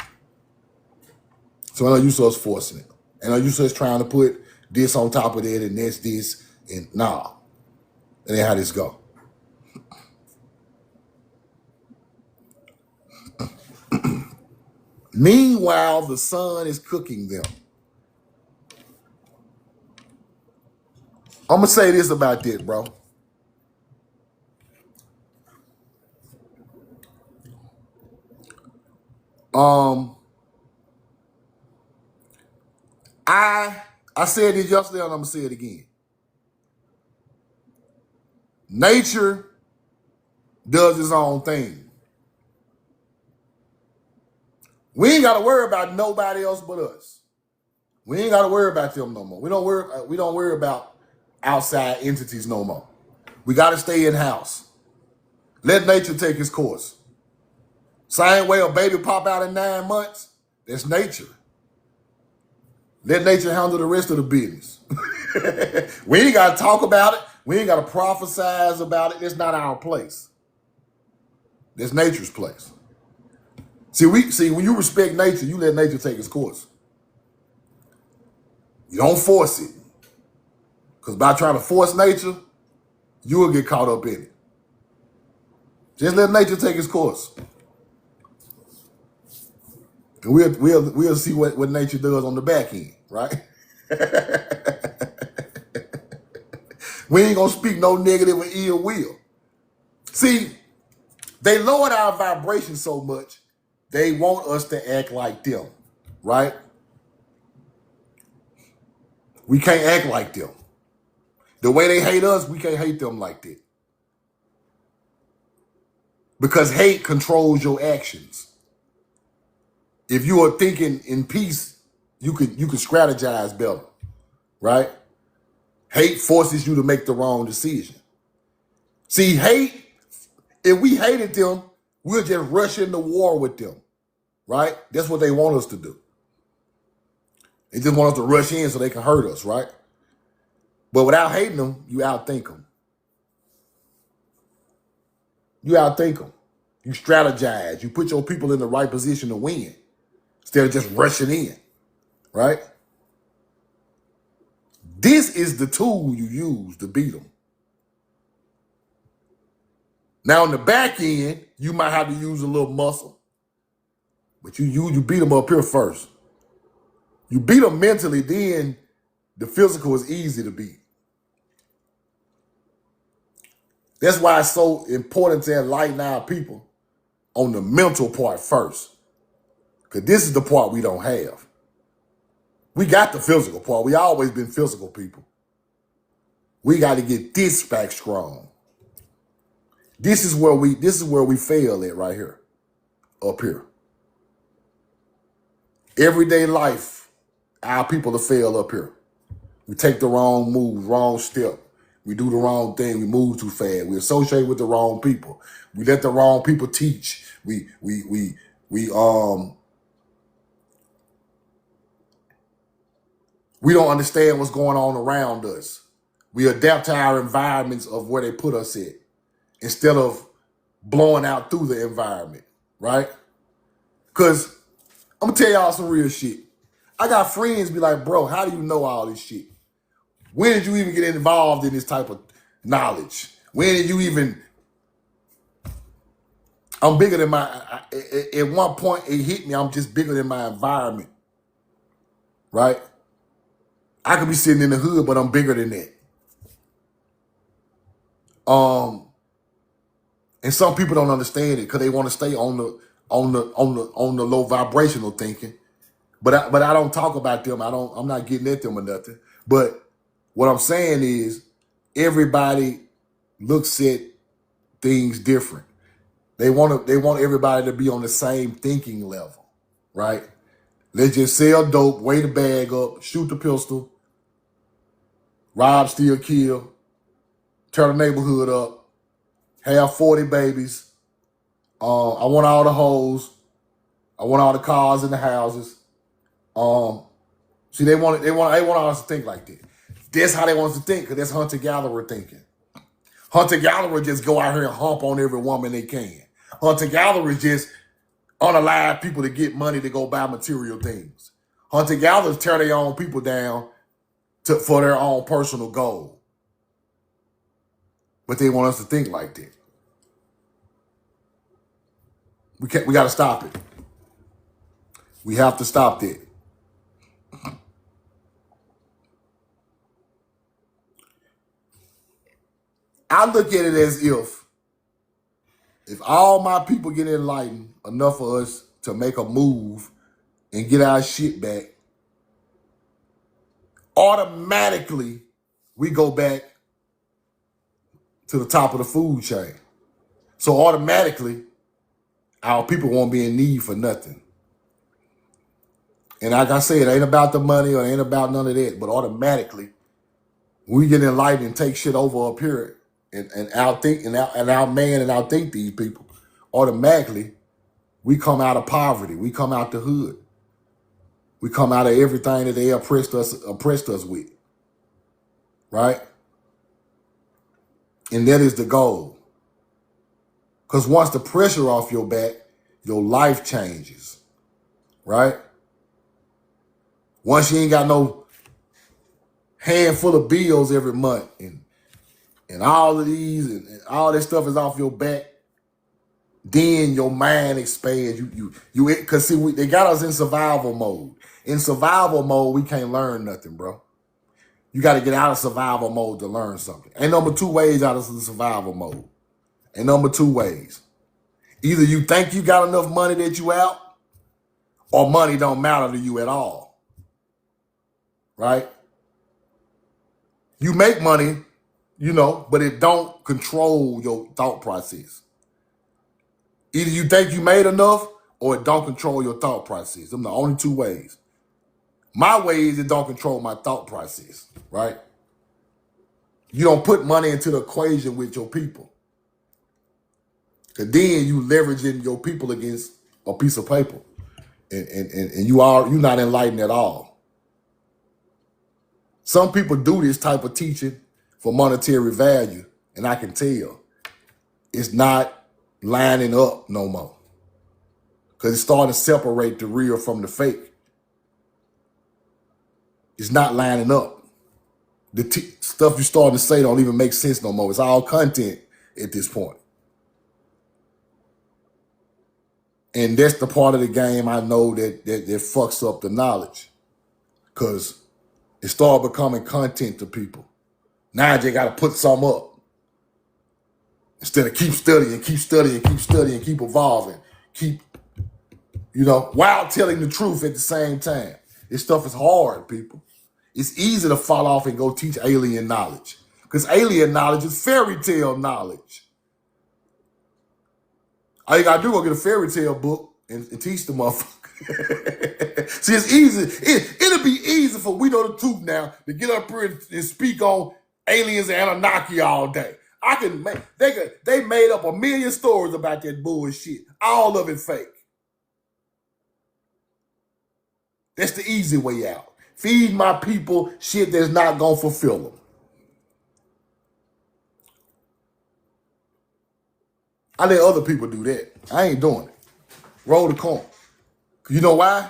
So I know you us forcing it. And I know you us trying to put this on top of that and this, and nah. That ain't how this go. Meanwhile, the sun is cooking them. I'm going to say this about this, bro. I said this yesterday and I'm going to say it again. Nature does its own thing. We ain't got to worry about nobody else but us. We ain't got to worry about them no more. We don't worry about outside entities no more. We got to stay in-house. Let nature take its course. Same way a baby pop out in 9 months, that's nature. Let nature handle the rest of the business. We ain't got to talk about it. We ain't got to prophesize about it. It's not our place. That's nature's place. See, when you respect nature, you let nature take its course. You don't force it. Because by trying to force nature, you will get caught up in it. Just let nature take its course. And we'll see what nature does on the back end, right? We ain't gonna speak no negative or ill will. See, they lowered our vibration so much, they want us to act like them, right? We can't act like them. The way they hate us, we can't hate them like that. Because hate controls your actions. If you are thinking in peace, you could strategize better, right? Hate forces you to make the wrong decision. See, hate, if we hated them, we'll just rush into war with them, right? That's what they want us to do. They just want us to rush in so they can hurt us, right? But without hating them, you outthink them. You outthink them. You strategize. You put your people in the right position to win instead of just rushing in, right? This is the tool you use to beat them. Now, on the back end, you might have to use a little muscle, but you beat them up here first. You beat them mentally, then the physical is easy to beat. That's why it's so important to enlighten our people on the mental part first, because this is the part we don't have. We got the physical part. We always been physical people. We got to get this back strong. This is where we fail at right here, up here. Everyday life, our people to fail up here. We take the wrong move, wrong step. We do the wrong thing. We move too fast. We associate with the wrong people. We let the wrong people teach. We don't understand what's going on around us. We adapt to our environments of where they put us at instead of blowing out through the environment, right? Because I'm going to tell y'all some real shit. I got friends be like, bro, how do you know all this shit? When did you even get involved in this type of knowledge? When did you even... I'm bigger than at one point it hit me, I'm just bigger than my environment, right? I could be sitting in the hood, but I'm bigger than that. And some people don't understand it because they want to stay on the low vibrational thinking. But I don't talk about them. I'm not getting at them or nothing. But what I'm saying is everybody looks at things different. They want everybody to be on the same thinking level, right? Let's just sell dope, weigh the bag up, shoot the pistol, rob, steal, kill, tear the neighborhood up, have 40 babies. I want all the hoes. I want all the cars and the houses. See, they want us to think like that. That's how they want us to think, because that's hunter-gatherer thinking. Hunter-gatherer just go out here and hump on every woman they can. Hunter-gatherers just unalive people to get money to go buy material things. Hunter-gatherers tear their own people down for their own personal goal. But they want us to think like that. We got to stop it. We have to stop that. I look at it as if all my people get enlightened enough for us to make a move and get our shit back, automatically we go back to the top of the food chain. So automatically our people won't be in need for nothing. And like I said, it ain't about the money or it ain't about none of that, but automatically we get enlightened and take shit over up here and outthink and outthink these people, automatically we come out of poverty. We come out the hood. We come out of everything that they oppressed us with. Right? And that is the goal. Because once the pressure off your back, your life changes. Right? Once you ain't got no handful of bills every month and all of these and all this stuff is off your back, then your mind expands. Because see, they got us in survival mode. In survival mode, we can't learn nothing, bro. You got to get out of survival mode to learn something. Ain't number 2 ways out of survival mode. Ain't number 2 ways. Either you think you got enough money that you out, or money don't matter to you at all. Right? You make money, but it don't control your thought process. Either you think you made enough, or it don't control your thought process. Them the only 2 ways. My way is it don't control my thought process, right? You don't put money into the equation with your people. Because then you leveraging your people against a piece of paper. And you're not enlightened at all. Some people do this type of teaching for monetary value, and I can tell it's not lining up no more. Because it's starting to separate the real from the fake. It's not lining up. The stuff you're starting to say don't even make sense no more. It's all content at this point. And that's the part of the game I know that fucks up the knowledge. Because it started becoming content to people. Now you got to put some up. Instead of keep studying, keep evolving, while telling the truth at the same time. This stuff is hard, people. It's easy to fall off and go teach alien knowledge. Because alien knowledge is fairy tale knowledge. All you gotta do is go get a fairy tale book and teach the motherfucker. See, it's easy. It'll be easy for We Know the Truth now to get up here and speak on aliens and Anunnaki all day. They made up 1 million stories about that bullshit. All of it fake. That's the easy way out. Feed my people shit that's not gonna fulfill them. I let other people do that. I ain't doing it. Roll the coin. You know why?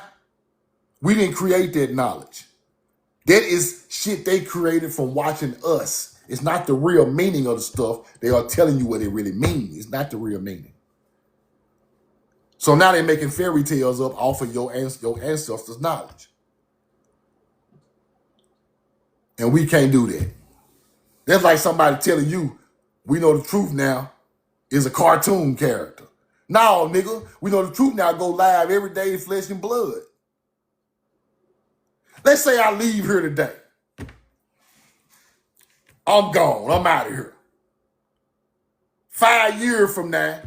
We didn't create that knowledge. That is shit they created from watching us. It's not the real meaning of the stuff. They are telling you what it really means. It's not the real meaning. So now they're making fairy tales up off of your ancestors' knowledge. And we can't do that. That's like somebody telling you, we know the truth now, is a cartoon character. No, nigga, we know the truth now, go live every day in flesh and blood. Let's say I leave here today. I'm gone. I'm out of here. 5 years from now,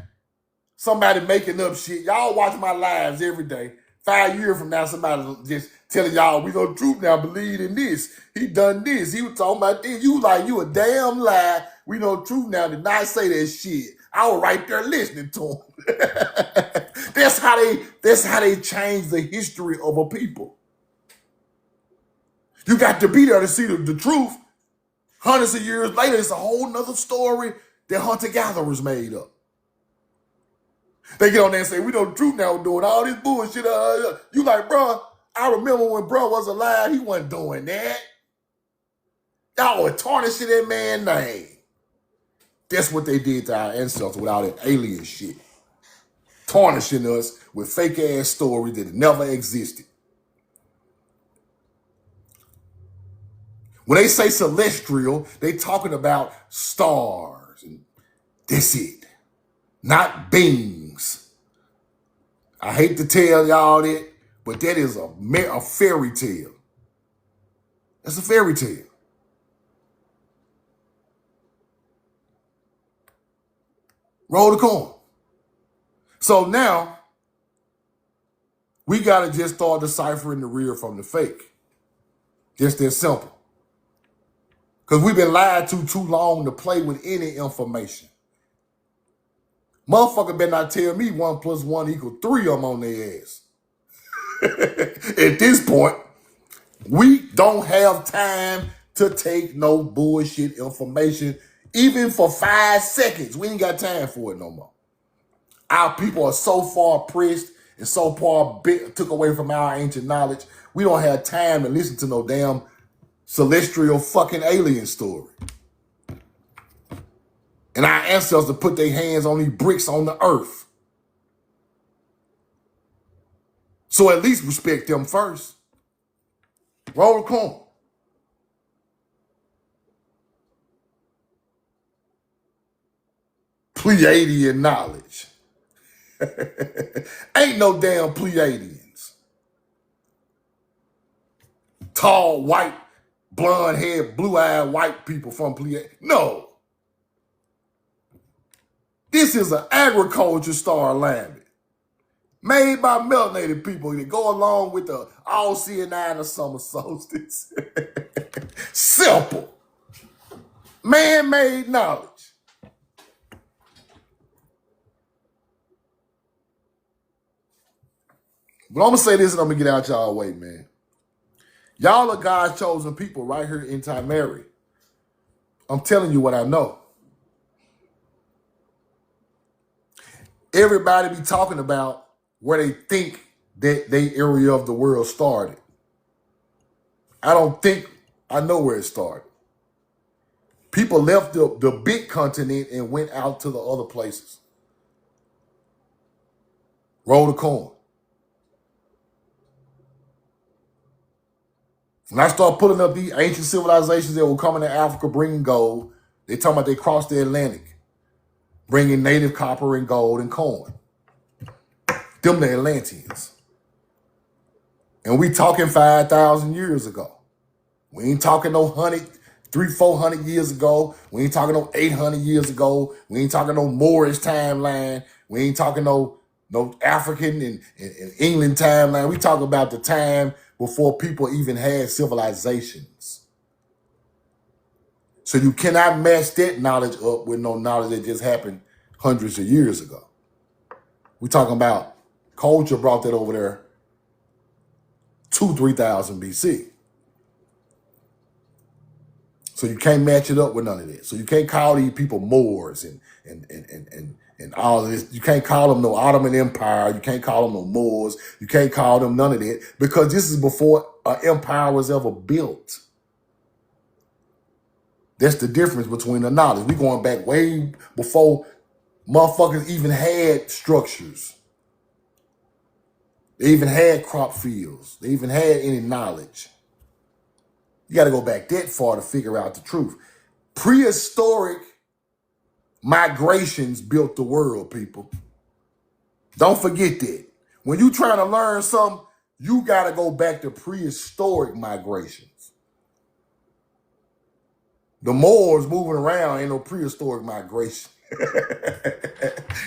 somebody making up shit. Y'all watch my lives every day. 5 years from now, somebody just telling y'all, we know the truth now, believe in this. He done this. He was talking about this. You like, you a damn lie. We know the truth now. Did not say that shit. I was right there listening to him. That's how they change the history of a people. You got to be there to see the truth. Hundreds of years later, it's a whole nother story that hunter-gatherers made up. They get on there and say, we know the truth now, we're doing all this bullshit. You like, bro, I remember when bro was alive, he wasn't doing that. Y'all were tarnishing that man's name. That's what they did to our ancestors with all that alien shit. Tarnishing us with fake-ass stories that never existed. When they say celestial, they talking about stars, and that's it. Not beings. I hate to tell y'all that, but that is a fairy tale. That's a fairy tale. Roll the coin. So now, we got to just start deciphering the real from the fake. Just that simple. Because we've been lied to too long to play with any information. Motherfucker better not tell me 1 + 1 = 3, I'm on their ass. At this point, we don't have time to take no bullshit information, even for 5 seconds. We ain't got time for it no more. Our people are so far pressed and so far took away from our ancient knowledge, we don't have time to listen to no damn celestial fucking alien story. And our ancestors put their hands on these bricks on the earth. So at least respect them first. Roll the coin. Pleiadian knowledge. Ain't no damn Pleiadians. Tall, white, blonde haired, blue-eyed white people from Pleiades. No. This is an agriculture star alignment made by melanated people that go along with the all-seeing eye of the summer solstice. Simple. Man-made knowledge. But I'm going to say this and I'm going to get out y'all way, man. Y'all are God's chosen people right here in Timeri. I'm telling you what I know. Everybody be talking about where they think that they area of the world started. I don't think I know where it started. People left the big continent and went out to the other places. Roll the coin. When I start pulling up these ancient civilizations that were coming to Africa bringing gold, they talking about they crossed the Atlantic, bringing native copper and gold and corn. Them the Atlanteans. And we talking 5,000 years ago. We ain't talking no 300-400 years ago. We ain't talking no 800 years ago. We ain't talking no Moorish timeline. We ain't talking no African and England timeline. We talk about the time before people even had civilizations. So you cannot match that knowledge up with no knowledge that just happened hundreds of years ago. We're talking about culture brought that over there 3,000 BC. So you can't match it up with none of that. So you can't call these people Moors and all of this. You can't call them no Ottoman Empire. You can't call them no Moors. You can't call them none of that because this is before an empire was ever built. That's the difference between the knowledge. We're going back way before motherfuckers even had structures. They even had crop fields. They even had any knowledge. You got to go back that far to figure out the truth. Prehistoric migrations built the world, people. Don't forget that. When you trying to learn something, you got to go back to prehistoric migrations. The Moors moving around ain't no prehistoric migration.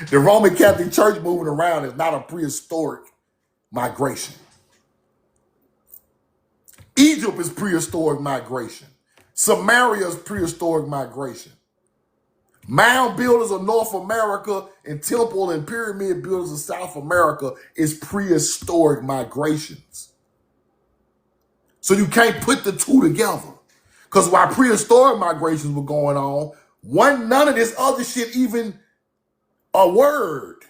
The Roman Catholic Church moving around is not a prehistoric migration. Egypt is prehistoric migration. Samaria is prehistoric migration. Mound builders of North America and temple and pyramid builders of South America is prehistoric migrations. So you can't put the two together. Because while prehistoric migrations were going on, none of this other shit even a word.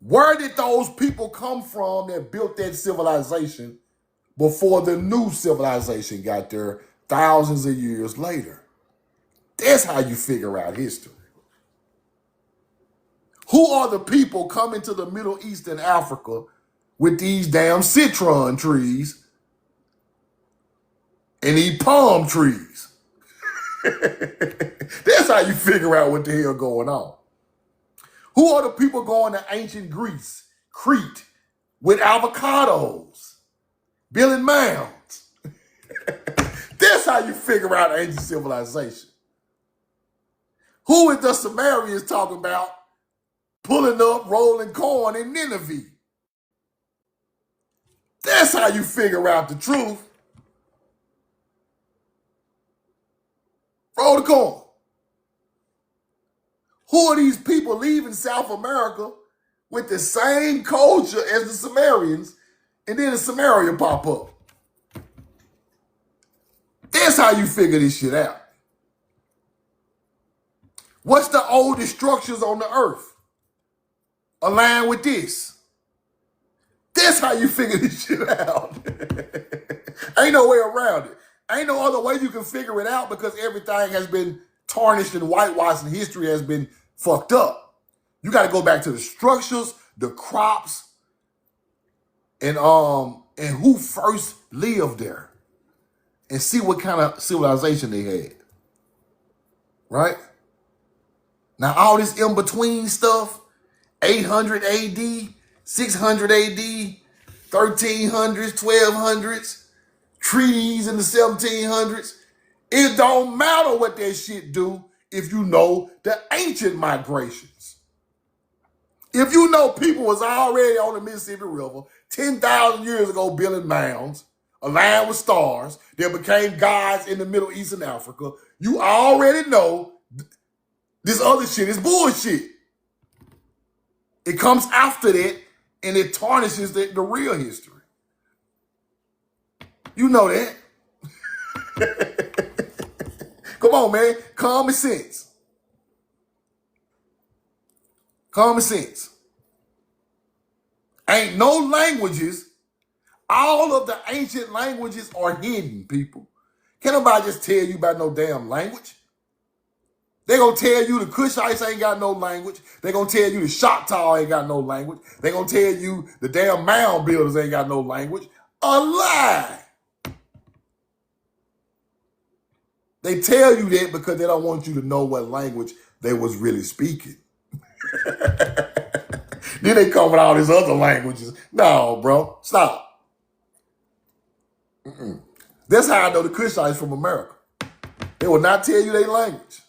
Where did those people come from that built that civilization before the new civilization got there thousands of years later? That's how you figure out history. Who are the people coming to the Middle East and Africa with these damn citron trees and these palm trees? That's how you figure out what the hell going on. Who are the people going to ancient Greece, Crete, with avocados, building mounds? That's how you figure out ancient civilization. Who is the Sumerians talking about pulling up, rolling corn in Nineveh? That's how you figure out the truth. Roll the corn. Who are these people leaving South America with the same culture as the Sumerians, and then the Samaria pop up? That's how you figure this shit out. What's the oldest structures on the earth? Align with this. That's how you figure this shit out. Ain't no way around it. Ain't no other way you can figure it out because everything has been tarnished and whitewashed and history has been fucked up. You got to go back to the structures, the crops, and who first lived there and see what kind of civilization they had. Right? Now, all this in-between stuff, 800 AD, 600 AD, 1300s, 1200s, treaties in the 1700s, it don't matter what that shit do if you know the ancient migrations. If you know people was already on the Mississippi River 10,000 years ago building mounds, aligned with stars, that became gods in the Middle East and Africa, you already know this other shit is bullshit. It comes after that and it tarnishes the real history. You know that. Come on, man. Common sense. Common sense. Ain't no languages. All of the ancient languages are hidden, people. Can't nobody just tell you about no damn language. They're going to tell you the Kushites ain't got no language. They're going to tell you the Choctaw ain't got no language. They're going to tell you the damn mound builders ain't got no language. A lie. They tell you that because they don't want you to know what language they was really speaking. Then they come with all these other languages. No, bro. Stop. That's how I know the Kushites from America. They will not tell you their language.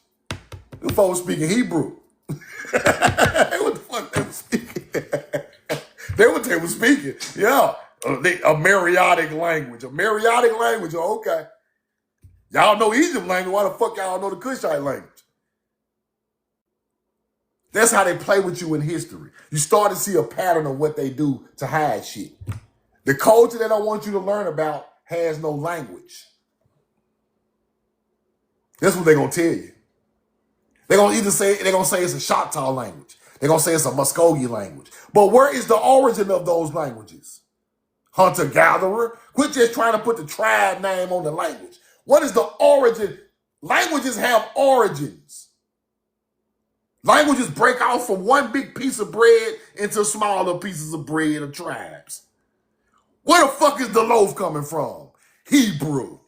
Them folks speaking Hebrew. What the fuck they were speaking? They were speaking. Yeah. A Mariotic language. A Mariotic language. Okay. Y'all know Egypt language. Why the fuck y'all know the Kushite language? That's how they play with you in history. You start to see a pattern of what they do to hide shit. The culture that I want you to learn about has no language. That's what they're gonna tell you. They're gonna say it's a Choctaw language. They're gonna say it's a Muskogee language. But where is the origin of those languages? Hunter-gatherer. Quit just trying to put the tribe name on the language. What is the origin? Languages have origins. Languages break off from one big piece of bread into smaller pieces of bread of tribes. Where the fuck is the loaf coming from? Hebrew.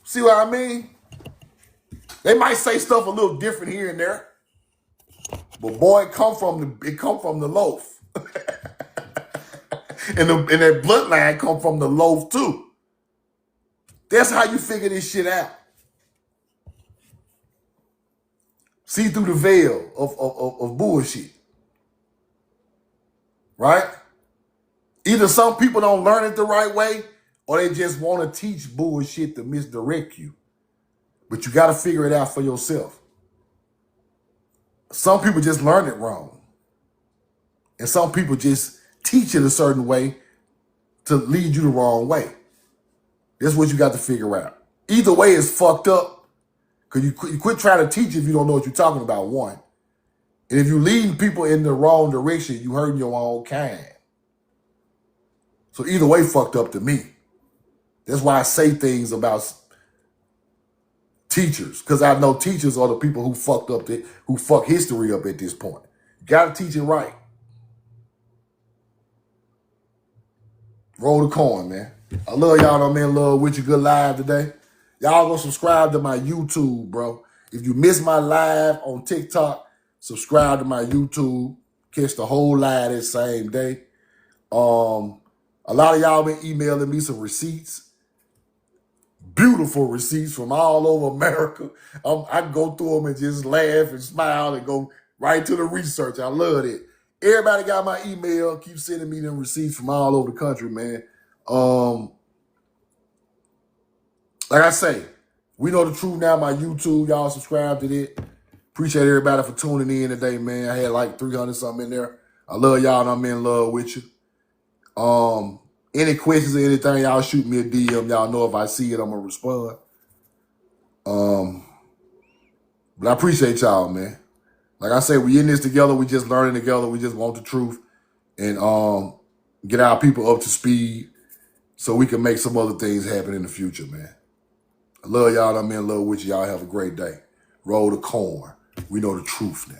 See what I mean? They might say stuff a little different here and there, but boy, it come from the loaf. and that bloodline come from the loaf too. That's how you figure this shit out. See through the veil of bullshit. Right? Either some people don't learn it the right way, or they just want to teach bullshit to misdirect you. But you got to figure it out for yourself. Some people just learn it wrong. And some people just teach it a certain way to lead you the wrong way. That's what you got to figure out. Either way is fucked up, because you quit trying to teach if you don't know what you're talking about, one. And if you lead people in the wrong direction, you hurting your own kind. So either way fucked up to me. That's why I say things about teachers, because I know teachers are the people who fuck history up at this point. You got to teach it right. Roll the coin, man. I love y'all. I'm in love with you. Good live today. Y'all go subscribe to my YouTube, bro. If you miss my live on TikTok, subscribe to my YouTube. Catch the whole live that same day. A lot of y'all been emailing me some receipts. Beautiful receipts from all over America. I go through them and just laugh and smile and go right to the research. I love it. Everybody got my email. Keep sending me them receipts from all over the country, man. Like I say, we know the truth now. My YouTube, y'all subscribe to it. Appreciate everybody for tuning in today, man. I had like 300 something in there. I love y'all and I'm in love with you. Any questions or anything, y'all shoot me a DM. Y'all know if I see it, I'm gonna respond. But I appreciate y'all, man. Like I say, we in this together. We just learning together. We just want the truth and get our people up to speed so we can make some other things happen in the future, man. I love y'all. I'm in love with you. Y'all have a great day. Roll the corn. We know the truth now.